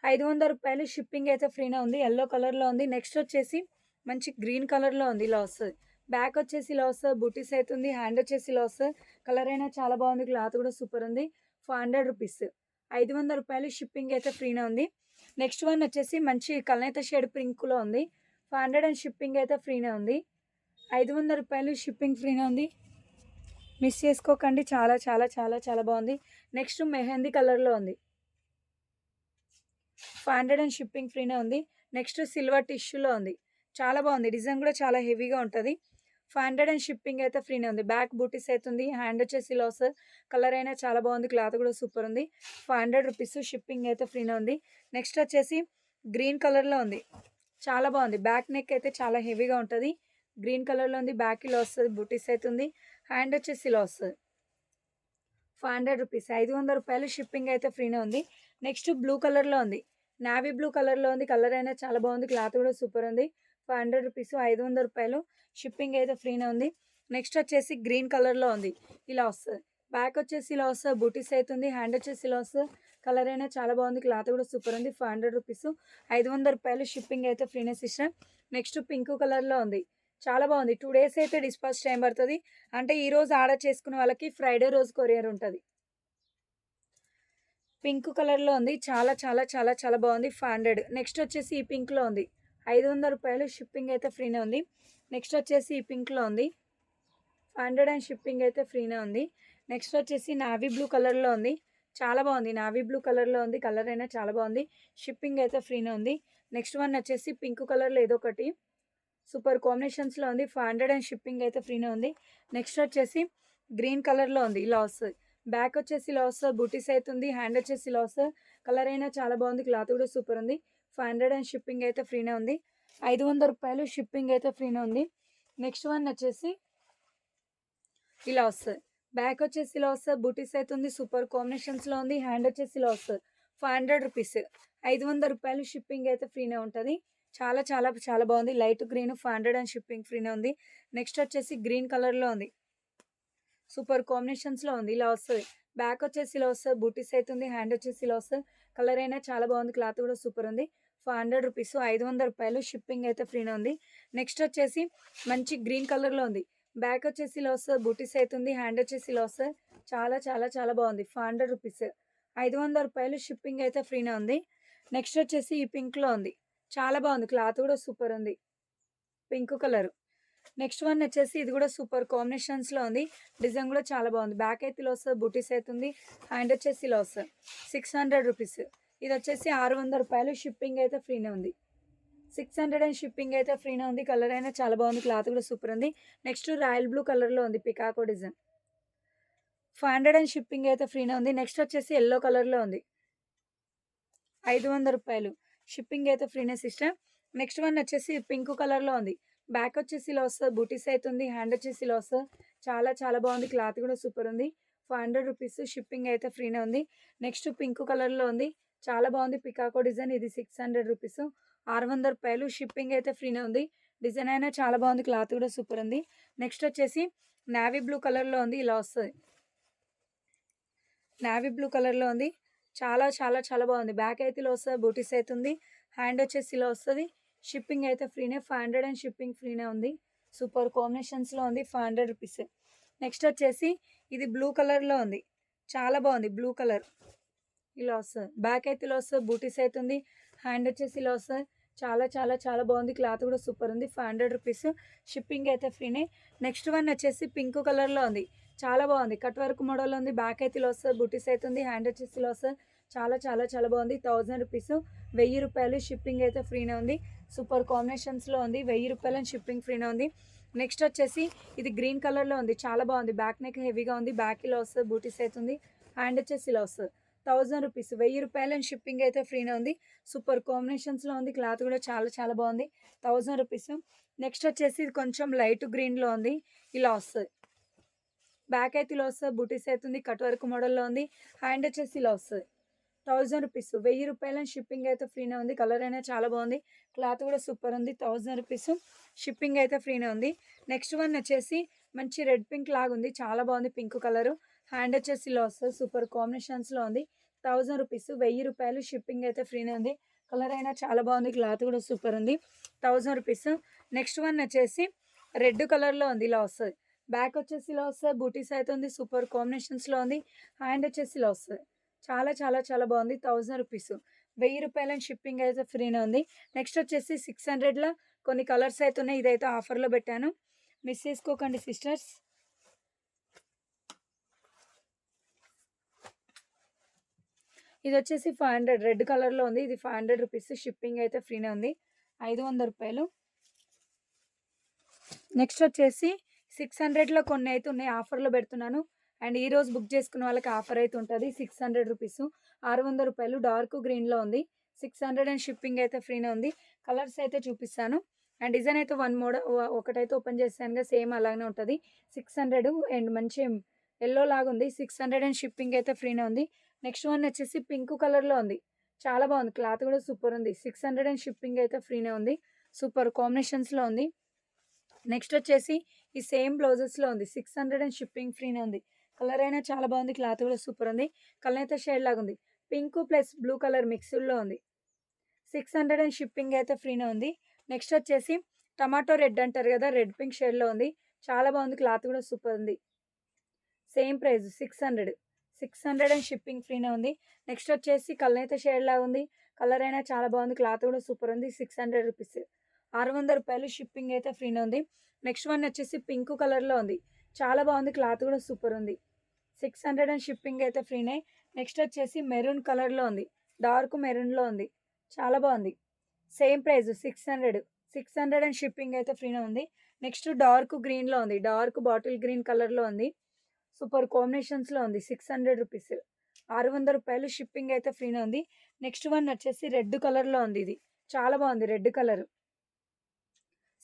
500 రూపాయలు షిప్పింగ్ అయితే ఫ్రీనే ఉంది. ఎల్లో కలర్లో ఉంది. నెక్స్ట్ వచ్చేసి మంచి గ్రీన్ కలర్లో ఉంది. ఇలా వస్తుంది. బ్యాక్ వచ్చేసి ఇలా వస్తుంది. బూటీస్ అవుతుంది. హ్యాండ్ వచ్చేసి ఇలా వస్తుంది. కలర్ అయినా చాలా బాగుంది. క్లాత్ కూడా సూపర్ ఉంది. 500 రూపీస్. 500 రూపాయలు షిప్పింగ్ అయితే ఫ్రీనే ఉంది. నెక్స్ట్ వన్ వచ్చేసి మంచి కలనేత షేడ్ పింక్లో ఉంది. 500 అండ్ షిప్పింగ్ అయితే ఫ్రీనే ఉంది. 500 రూపాయలు షిప్పింగ్ ఫ్రీనే ఉంది. మిస్ చేసుకోకండి. చాలా చాలా చాలా చాలా బాగుంది. నెక్స్ట్ మెహందీ కలర్లో ఉంది. 500 అండ్ షిప్పింగ్ ఫ్రీనే ఉంది. నెక్స్ట్ సిల్వర్ టిష్యూలో ఉంది. చాలా బాగుంది. డిజైన్ కూడా చాలా హెవీగా ఉంటుంది. 500 అండ్ షిప్పింగ్ అయితే ఫ్రీనే ఉంది. బ్యాక్ బూటీస్ అవుతుంది. హ్యాండ్ వచ్చేసి ఇలా వస్తుంది. కలర్ అయినా చాలా బాగుంది. క్లాత్ కూడా సూపర్ ఉంది. 500 రూపీస్. షిప్పింగ్ అయితే ఫ్రీనే ఉంది. నెక్స్ట్ వచ్చేసి గ్రీన్ కలర్లో ఉంది. చాలా బాగుంది. బ్యాక్ నెక్ అయితే చాలా హెవీగా ఉంటుంది. గ్రీన్ కలర్లో ఉంది. బ్యాక్ ఇలా వస్తుంది. బూటీస్ అవుతుంది. హ్యాండ్ వచ్చేసి ఇలా వస్తుంది. 500 రూపీస్. 500 రూపాయలు షిప్పింగ్ అయితే ఫ్రీనే ఉంది. నెక్స్ట్ బ్లూ కలర్లో ఉంది. నావీ బ్లూ కలర్లో ఉంది. కలర్ అయినా చాలా బాగుంది. క్లాత్ కూడా సూపర్ ఉంది. 500 రూపీస్. 500 రూపాయలు షిప్పింగ్ అయితే ఫ్రీనే ఉంది. నెక్స్ట్ వచ్చేసి గ్రీన్ కలర్లో ఉంది. ఇలా వస్తుంది. బ్యాక్ వచ్చేసి ఇలా వస్తుంది. బూటీస్ అవుతుంది. హ్యాండ్ వచ్చేసి ఇలా వస్తుంది. కలర్ అయినా చాలా బాగుంది. క్లాత్ కూడా సూపర్ ఉంది. 500 రూపీస్. 500 రూపాయలు షిప్పింగ్ అయితే ఫ్రీనే సిస్టర్. నెక్స్ట్ పింక్ కలర్లో ఉంది. చాలా బాగుంది. 2 డేస్ అయితే డిస్పాచ్ టైం పడుతుంది. అంటే ఈరోజు ఆర్డర్ చేసుకునే వాళ్ళకి ఫ్రైడే రోజు కొరియర్ ఉంటుంది. పింక్ కలర్లో ఉంది. చాలా చాలా చాలా చాలా బాగుంది. 500. నెక్స్ట్ వచ్చేసి ఈ పింక్లో ఉంది. 500 రూపాయలు షిప్పింగ్ అయితే ఫ్రీనే ఉంది. నెక్స్ట్ వచ్చేసి ఈ పింక్లో ఉంది. 500 అండ్ షిప్పింగ్ అయితే ఫ్రీనే ఉంది. నెక్స్ట్ వచ్చేసి నావీ బ్లూ కలర్లో ఉంది. చాలా బాగుంది. నావీ బ్లూ కలర్లో ఉంది. కలర్ అయినా చాలా బాగుంది. షిప్పింగ్ అయితే ఫ్రీనే ఉంది. నెక్స్ట్ వన్ వచ్చేసి పింక్ కలర్లో ఏదో ఒకటి సూపర్ కాంబినేషన్స్లో ఉంది. 500 అండ్ షిప్పింగ్ అయితే ఫ్రీనే ఉంది. నెక్స్ట్ వచ్చేసి గ్రీన్ కలర్లో ఉంది. ఇలా వస్తుంది. బ్యాక్ వచ్చేసి ఇలా వస్తుంది. బూటీస్ అవుతుంది. హ్యాండ్ వచ్చేసి ఇలా వస్తుంది. కలర్ అయినా చాలా బాగుంది. క్లాత్ కూడా సూపర్ ఉంది. 500 అండ్ షిప్పింగ్ అయితే ఫ్రీనే ఉంది. 500 రూపాయలు షిప్పింగ్ అయితే ఫ్రీనే ఉంది. నెక్స్ట్ వన్ వచ్చేసి ఇలా వస్తుంది. బ్యాక్ వచ్చేసి ఇలా వస్తది. బూటీస్ అయితే ఉంది. సూపర్ కాంబినేషన్స్‌లో ఉంది. హ్యాండ్ వచ్చేసి ఇలా వస్తది. రూ. 500 రూ. 500 షిప్పింగ్ అయితే ఫ్రీనే ఉంటది. చాలా చాలా చాలా బాగుంది. లైట్ గ్రీన్ 500 అండ్ షిప్పింగ్ ఫ్రీనే ఉంది. నెక్స్ట్ వచ్చేసి గ్రీన్ కలర్‌లో ఉంది. సూపర్ కాంబినేషన్స్‌లో ఉంది. ఇలా వస్తది. బ్యాక్ వచ్చేసి ఇలా వస్తది. బూటీస్ అయితే ఉంది. హ్యాండ్ వచ్చేసి ఇలా వస్తది. కలర్ అయినా చాలా బాగుంది. క్లాత్ కూడా సూపర్ ఉంది. రూ. 500 షిప్పింగ్ అయితే ఫ్రీనే ఉంది. నెక్స్ట్ వచ్చేసి మంచి గ్రీన్ కలర్‌లో ఉంది. బ్యాక్ వచ్చేసి ఇలా వస్తది. బూటీస్ అయితే ఉంది. హ్యాండ్ వచ్చేసి ఇలా వస్తది. చాలా చాలా చాలా బాగుంది. రూ. 500 షిప్పింగ్ అయితే ఫ్రీనే ఉంది. నెక్స్ట్ వచ్చేసి ఈ పింక్‌లో ఉంది. చాలా బాగుంది. క్లాత్ కూడా సూపర్ ఉంది. Pink colour. నెక్స్ట్ వన్ వచ్చేసి ఇది కూడా సూపర్ కాంబినేషన్స్‌లో ఉంది. డిజైన్ కూడా చాలా బాగుంది. బ్యాక్ అయితే ఇలా వస్తది. బూటీస్ అయితే ఉంది. హ్యాండ్ వచ్చేసి ఇలా వస్తది. రూ. 600. ఇది వచ్చేసి రూ. 600 షిప్పింగ్ అయితే ఫ్రీనే ఉంది. 600 అండ్ షిప్పింగ్ అయితే ఫ్రీనే ఉంది. కలర్ అయినా చాలా బాగుంది. క్లాత్ కూడా సూపర్ ఉంది. నెక్స్ట్ రాయల్ బ్లూ కలర్‌లో ఉంది. పికాకో డిజైన్. 500 అండ్ షిప్పింగ్ అయితే ఫ్రీనే ఉంది. నెక్స్ట్ వచ్చేసి యెల్లో కలర్‌లో ఉంది. రూ. 500 షిప్పింగ్ అయితే ఫ్రీనే సిస్టర్. నెక్స్ట్ వన్ వచ్చేసి పింక్ కలర్‌లో ఉంది. బ్యాక్ వచ్చేసి ఇలా వస్తది. బూటీస్ అయితే ఉంది. హ్యాండ్ వచ్చేసి ఇలా వస్తది. చాలా చాలా బాగుంది. క్లాత్ కూడా సూపర్ ఉంది. రూ. 500 షిప్పింగ్ అయితే ఫ్రీనే ఉంది. నెక్స్ట్ పింక్ కలర్‌లో ఉంది. చాలా బాగుంది. పికాకో డిజైన్. ఇది రూ. 600 షిప్పింగ్ అయితే ఫ్రీనే ఉంది. డిజైన్ అయినా చాలా బాగుంది. క్లాత్ కూడా సూపర్ ఉంది. నెక్స్ట్ వచ్చేసి నేవీ బ్లూ కలర్‌లో ఉంది. ఇలా వస్తది. నేవీ బ్లూ కలర్‌లో ఉంది. చాలా చాలా చాలా బాగుంది. బ్యాక్ అయితే ఇలా వస్తది. బూటీస్ అయితే ఉంది. హ్యాండ్ వచ్చేసి ఇలా వస్తది. షిప్పింగ్ అయితే ఫ్రీనే. 500 అండ్ షిప్పింగ్ ఫ్రీనే ఉంది. సూపర్ కాంబినేషన్స్‌లో ఉంది. రూ. 500. నెక్స్ట్ వచ్చేసి ఇది బ్లూ కలర్‌లో ఉంది. చాలా బాగుంది. Blue colour. ఇలా వస్తది. బ్యాక్ అయితే ఇలా వస్తది. బూటీస్ అయితే ఉంది. హ్యాండ్ వచ్చేసి ఇలా వస్తది. చాలా చాలా చాలా బాగుంది. క్లాత్ కూడా సూపర్ ఉంది. రూ. 500 షిప్పింగ్ అయితే ఫ్రీనే. నెక్స్ట్ వన్ వచ్చేసి పింక్ కలర్‌లో ఉంది. చాలా బాగుంది. కట్ వర్క్ మోడల్‌లో ఉంది. బ్యాక్ అయితే ఇలా వస్తది. బూటీస్ అయితే ఉంది. హ్యాండ్ వచ్చేసి ఇలా వస్తది. చాలా చాలా చాలా బాగుంది. రూ. 1000 షిప్పింగ్ అయితే ఫ్రీనే ఉంది. సూపర్ కాంబినేషన్స్‌లో ఉంది. రూ. 1000 అండ్ షిప్పింగ్ ఫ్రీనే ఉంది. నెక్స్ట్ వచ్చేసి ఇది గ్రీన్ కలర్‌లో ఉంది. చాలా బాగుంది. బ్యాక్ నెక్ హెవీగా ఉంది. బ్యాక్ ఇలా వస్తది. బూటీస్ అయితే ఉంది. హ్యాండ్ వచ్చేసి ఇలా వస్తది. రూ. 1000 అండ్ షిప్పింగ్ అయితే ఫ్రీనే ఉంది. సూపర్ కాంబినేషన్స్‌లో ఉంది. క్లాత్ కూడా చాలా చాలా బాగుంది. రూ. 1000. నెక్స్ట్ వచ్చేసి ఇది కొంచెం లైట్ గ్రీన్‌లో ఉంది. ఇలా వస్తది. బ్యాక్ అయితే ఇలా వస్తది. బూటీస్ అయితే ఉంది. కట్ వర్క్ మోడల్‌లో ఉంది. హ్యాండ్ వచ్చేసి ఇలా వస్తది. రూ. 1000 అండ్ షిప్పింగ్ అయితే ఫ్రీనే ఉంది. కలర్ అయినా చాలా బాగుంది. క్లాత్ కూడా సూపర్ ఉంది. రూ. 1000 షిప్పింగ్ అయితే ఫ్రీనే ఉంది. నెక్స్ట్ వన్ వచ్చేసి మంచి రెడ్ పింక్ లాగా ఉంది. చాలా బాగుంది. Pink colour. హ్యాండ్ వచ్చేసి ఇలా వస్తది. సూపర్ కాంబినేషన్స్‌లో ఉంది. రూ. 1000 షిప్పింగ్ అయితే ఫ్రీనే ఉంది. కలర్ అయినా చాలా బాగుంది. క్లాత్ కూడా సూపర్ ఉంది. రూ. 1000. నెక్స్ట్ వన్ వచ్చేసి రెడ్ కలర్‌లో ఉంది. ఇలా వస్తది. బ్యాక్ వచ్చేసి ఇలా వస్తది. బూటీస్ అయితే ఉంది. సూపర్ కాంబినేషన్స్‌లో ఉంది. హ్యాండ్ వచ్చేసి ఇలా వస్తది. చాలా చాలా చాలా బాగుంది. రూ. 1000 అండ్ షిప్పింగ్ అయితే ఫ్రీనే ఉంది. నెక్స్ట్ వచ్చేసి 600లో కొన్ని కలర్స్ అయితే ఉన్నాయి. ఇదైతే ఆఫర్‌లో పెట్టాను. మిస్ చేసుకోకండి సిస్టర్స్. ఇది వచ్చేసి 500 రెడ్ కలర్‌లో ఉంది. ఇది రూ. 500 షిప్పింగ్ అయితే ఫ్రీనే ఉంది. రూ. 500. నెక్స్ట్ వచ్చేసి 600లో కొన్ని అయితే ఉన్నాయి. ఆఫర్‌లో పెడుతున్నాను. అండ్ ఈరోజు బుక్ చేసుకున్న వాళ్ళకి ఆఫర్ అయితే ఉంటుంది. రూ. 600 డార్క్ గ్రీన్‌లో ఉంది. 600 అండ్ షిప్పింగ్ అయితే ఫ్రీనే ఉంది. కలర్స్ అయితే చూపిస్తాను. అండ్ డిజైన్ అయితే ఒకటైతే ఓపెన్ చేశానుగా సేమ్ అలానే ఉంటుంది. 600 అండ్ మంచి యెల్లో లాగా ఉంది. 600 అండ్ షిప్పింగ్ అయితే ఫ్రీనే ఉంది. నెక్స్ట్ వన్ వచ్చేసి పింక్ కలర్‌లో ఉంది. చాలా బాగుంది. క్లాత్ కూడా సూపర్ ఉంది. 600 అండ్ షిప్పింగ్ అయితే ఫ్రీనే ఉంది. సూపర్ కాంబినేషన్స్‌లో ఉంది. నెక్స్ట్ వచ్చేసి ఈ సేమ్ బ్లౌజెస్‌లో ఉంది. 600 అండ్ షిప్పింగ్ ఫ్రీనే ఉంది. కలర్ అయినా చాలా బాగుంది. క్లాత్ కూడా సూపర్ ఉంది. కలనైతే షేడ్ లాగా ఉంది. పింక్ ప్లస్ బ్లూ కలర్ మిక్స్డ్‌లో ఉంది. 600 అండ్ షిప్పింగ్ అయితే ఫ్రీనే ఉంది. నెక్స్ట్ వచ్చేసి టమాటో రెడ్ అంటారు కదా! రెడ్ పింక్ షేడ్‌లో ఉంది. చాలా బాగుంది. క్లాత్ కూడా సూపర్ ఉంది. Same price 600. 600 అండ్ షిప్పింగ్ ఫ్రీనే ఉంది. నెక్స్ట్ వచ్చేసి కలనైతే షేడ్ లాగా ఉంది. కలర్ అయినా చాలా బాగుంది. క్లాత్ కూడా సూపర్ ఉంది. రూ. 600. రూ. 600 షిప్పింగ్ అయితే ఫ్రీనే ఉంది. నెక్స్ట్ వన్ వచ్చేసి పింక్ కలర్‌లో ఉంది. చాలా బాగుంది. క్లాత్ కూడా సూపర్ ఉంది. 600 అండ్ షిప్పింగ్ అయితే ఫ్రీనే. నెక్స్ట్ వచ్చేసి మెరూన్ కలర్‌లో ఉంది. డార్క్ మెరూన్‌లో ఉంది. చాలా బాగుంది. Same price 600. 600 అండ్ షిప్పింగ్ అయితే ఫ్రీనే ఉంది. నెక్స్ట్ డార్క్ గ్రీన్‌లో ఉంది. డార్క్ బాటిల్ గ్రీన్ కలర్‌లో ఉంది. సూపర్ కాంబినేషన్స్‌లో ఉంది. రూ. 600 షిప్పింగ్ అయితే ఫ్రీనే ఉంది. నెక్స్ట్ వన్ వచ్చేసి రెడ్ కలర్‌లో ఉంది ఇది. చాలా బాగుంది రెడ్ కలర్.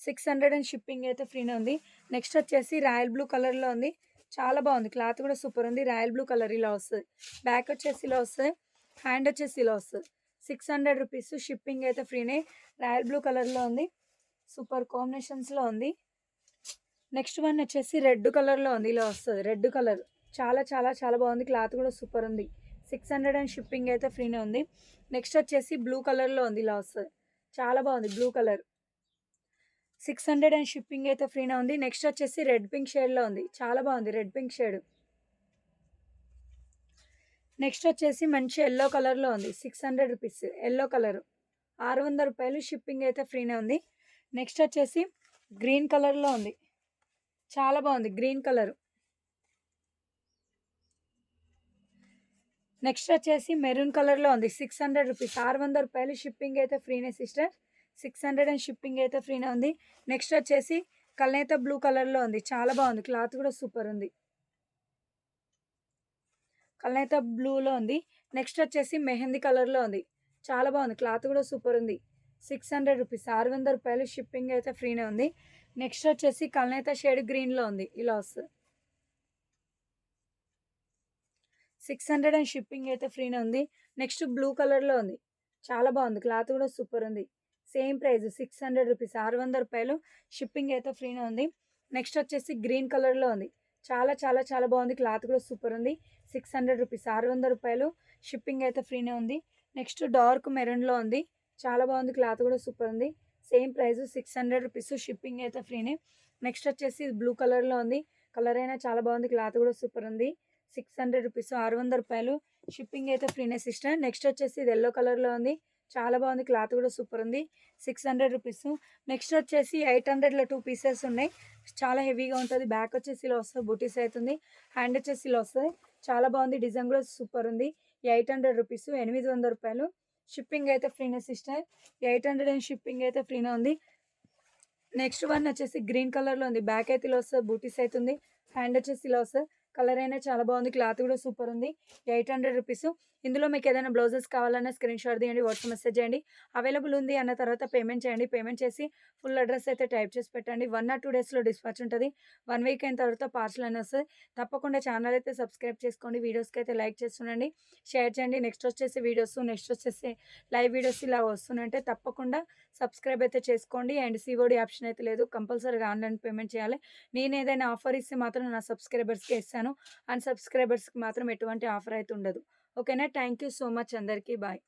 600 అండ్ షిప్పింగ్ అయితే ఫ్రీనే ఉంది. నెక్స్ట్ వచ్చేసి రాయల్ బ్లూ కలర్‌లో ఉంది. చాలా బాగుంది. క్లాత్ కూడా సూపర్ ఉంది. రాయల్ బ్లూ కలర్ ఇలా వస్తది. బ్యాక్ వచ్చేసి ఇలా వస్తది. హ్యాండ్ వచ్చేసి ఇలా వస్తది. 600 రూపీస్. షిప్పింగ్ అయితే ఫ్రీనే. రాయల్ బ్లూ కలర్‌లో ఉంది. సూపర్ కాంబినేషన్స్‌లో ఉంది. నెక్స్ట్ వన్ వచ్చేసి రెడ్ కలర్‌లో ఉంది. ఇలా వస్తది. Red colour. చాలా చాలా చాలా బాగుంది. క్లాత్ కూడా సూపర్ ఉంది. 600 అండ్ షిప్పింగ్ అయితే ఫ్రీనే ఉంది. నెక్స్ట్ వచ్చేసి బ్లూ కలర్‌లో ఉంది. ఇలా వస్తది. చాలా బాగుంది బ్లూ కలర్. 600 అండ్ షిప్పింగ్ అయితే ఫ్రీనే ఉంది. నెక్స్ట్ వచ్చేసి రెడ్ పింక్ షేడ్‌లో ఉంది. చాలా బాగుంది రెడ్ పింక్ షేడ్. నెక్స్ట్ వచ్చేసి మంచి యెల్లో కలర్‌లో ఉంది. 600 రూపీస్. Yellow colour. 600 రూపాయలు. షిప్పింగ్ అయితే ఫ్రీనే ఉంది. నెక్స్ట్ వచ్చేసి గ్రీన్ కలర్‌లో ఉంది. చాలా బాగుంది గ్రీన్ కలర్. నెక్స్ట్ వచ్చేసి మెరూన్ కలర్‌లో ఉంది. 600 రూపీస్. 600 రూపాయలు. షిప్పింగ్ అయితే ఫ్రీనే సిస్టర్. 600 అండ్ షిప్పింగ్ అయితే ఫ్రీనే ఉంది. నెక్స్ట్ వచ్చేసి కల్నేత బ్లూ కలర్‌లో ఉంది. చాలా బాగుంది. క్లాత్ కూడా సూపర్ ఉంది. కల్నేత బ్లూలో ఉంది. నెక్స్ట్ వచ్చేసి మెహందీ కలర్‌లో ఉంది. చాలా బాగుంది. క్లాత్ కూడా సూపర్ ఉంది. 600 రూపీస్. 600 రూపాయలు. షిప్పింగ్ అయితే ఫ్రీనే ఉంది. నెక్స్ట్ వచ్చేసి కల్నేత షేడ్ గ్రీన్‌లో ఉంది. ఇలా వస్తది. 600 అండ్ షిప్పింగ్ అయితే ఫ్రీనే ఉంది. నెక్స్ట్ బ్లూ కలర్‌లో ఉంది. చాలా బాగుంది. క్లాత్ కూడా సూపర్ ఉంది. Same price 600 rupees. 600 రూపాయలు. షిప్పింగ్ అయితే ఫ్రీనే ఉంది. నెక్స్ట్ వచ్చేసి గ్రీన్ కలర్‌లో ఉంది. చాలా చాలా చాలా బాగుంది. క్లాత్ కూడా సూపర్ ఉంది. 600 రూపీస్. 600 రూపాయలు. షిప్పింగ్ అయితే ఫ్రీనే ఉంది. నెక్స్ట్ డార్క్ మెరూన్‌లో ఉంది. చాలా బాగుంది. క్లాత్ కూడా సూపర్ ఉంది. Same price 600 rupees. షిప్పింగ్ అయితే ఫ్రీనే. నెక్స్ట్ వచ్చేసి బ్లూ కలర్‌లో ఉంది. కలర్ అయినా చాలా బాగుంది. క్లాత్ కూడా సూపర్ ఉంది. 600 రూపీస్. 600 రూపాయలు. షిప్పింగ్ అయితే ఫ్రీనే సిస్టర్. నెక్స్ట్ వచ్చేసి ఇది యెల్లో కలర్‌లో ఉంది. చాలా బాగుంది. క్లాత్ కూడా సూపర్ ఉంది. 600 రూపీస్. నెక్స్ట్ వచ్చేసి 800లో 2 పీసెస్ ఉన్నాయి. చాలా హెవీగా ఉంటది. బ్యాక్ వచ్చేసి ఇలా వస్తది. బూటీస్ అయితుంది. హ్యాండ్ వచ్చేసి ఇలా వస్తది. చాలా బాగుంది. డిజైన్ కూడా సూపర్ ఉంది. 800 రూపీస్. 800 రూపాయలు. షిప్పింగ్ అయితే ఫ్రీనే సిస్టర్. 800 అండ్ షిప్పింగ్ అయితే ఫ్రీనే ఉంది. నెక్స్ట్ వన్ వచ్చేసి గ్రీన్ కలర్‌లో ఉంది. బ్యాక్ అయితే ఇలా వస్తది. బూటీస్ అయితుంది. హ్యాండ్ వచ్చేసి ఇలా వస్తది. కలర్ అయినా చాలా బాగుంది. క్లాత్ కూడా సూపర్ ఉంది. 800 రూపీస్. ఇందులో మీకు ఏదైనా బ్లౌజెస్ కావాలన్నా స్క్రీన్ షాట్ తీయండి. వాట్సాప్ మెసేజ్ చేయండి. అవైలబుల్ ఉంది అన్న తర్వాత పేమెంట్ చేయండి. పేమెంట్ చేసి ఫుల్ అడ్రస్ అయితే టైప్ చేసి పెట్టండి. 1 ఆర్ 2 డేస్‌లో డిస్పాచ్ ఉంటది. 1 వీక్ అయిన తర్వాత పార్సల్ అనేది వస్తది. తప్పకుండా ఛానల్ అయితే సబ్స్క్రైబ్ చేసుకోండి. వీడియోస్‌కి అయితే లైక్ చేస్తుండండి. షేర్ చేయండి. నెక్స్ట్ వచ్చేసి వీడియోస్, నెక్స్ట్ వచ్చేసి లైవ్ వీడియోస్ ఇలా వస్తున్నాయంటే తప్పకుండా సబ్స్క్రైబ్ అయితే చేసుకోండి. అండ్ సీఓడీ ఆప్షన్ అయితే లేదు. కంపల్సరీగా ఆన్‌లైన్ పేమెంట్ చేయాలి. నేను ఏదైనా ఆఫర్ ఇస్తే మాత్రం నా సబ్స్క్రైబర్స్‌కే ఇస్తాను. అన్‌సబ్స్క్రైబర్స్‌కి మాత్రం ఎటువంటి ఆఫర్ అయితే ఉండదు. ఓకేనా? థ్యాంక్ యూ సో మచ్ అందరికీ. బాయ్.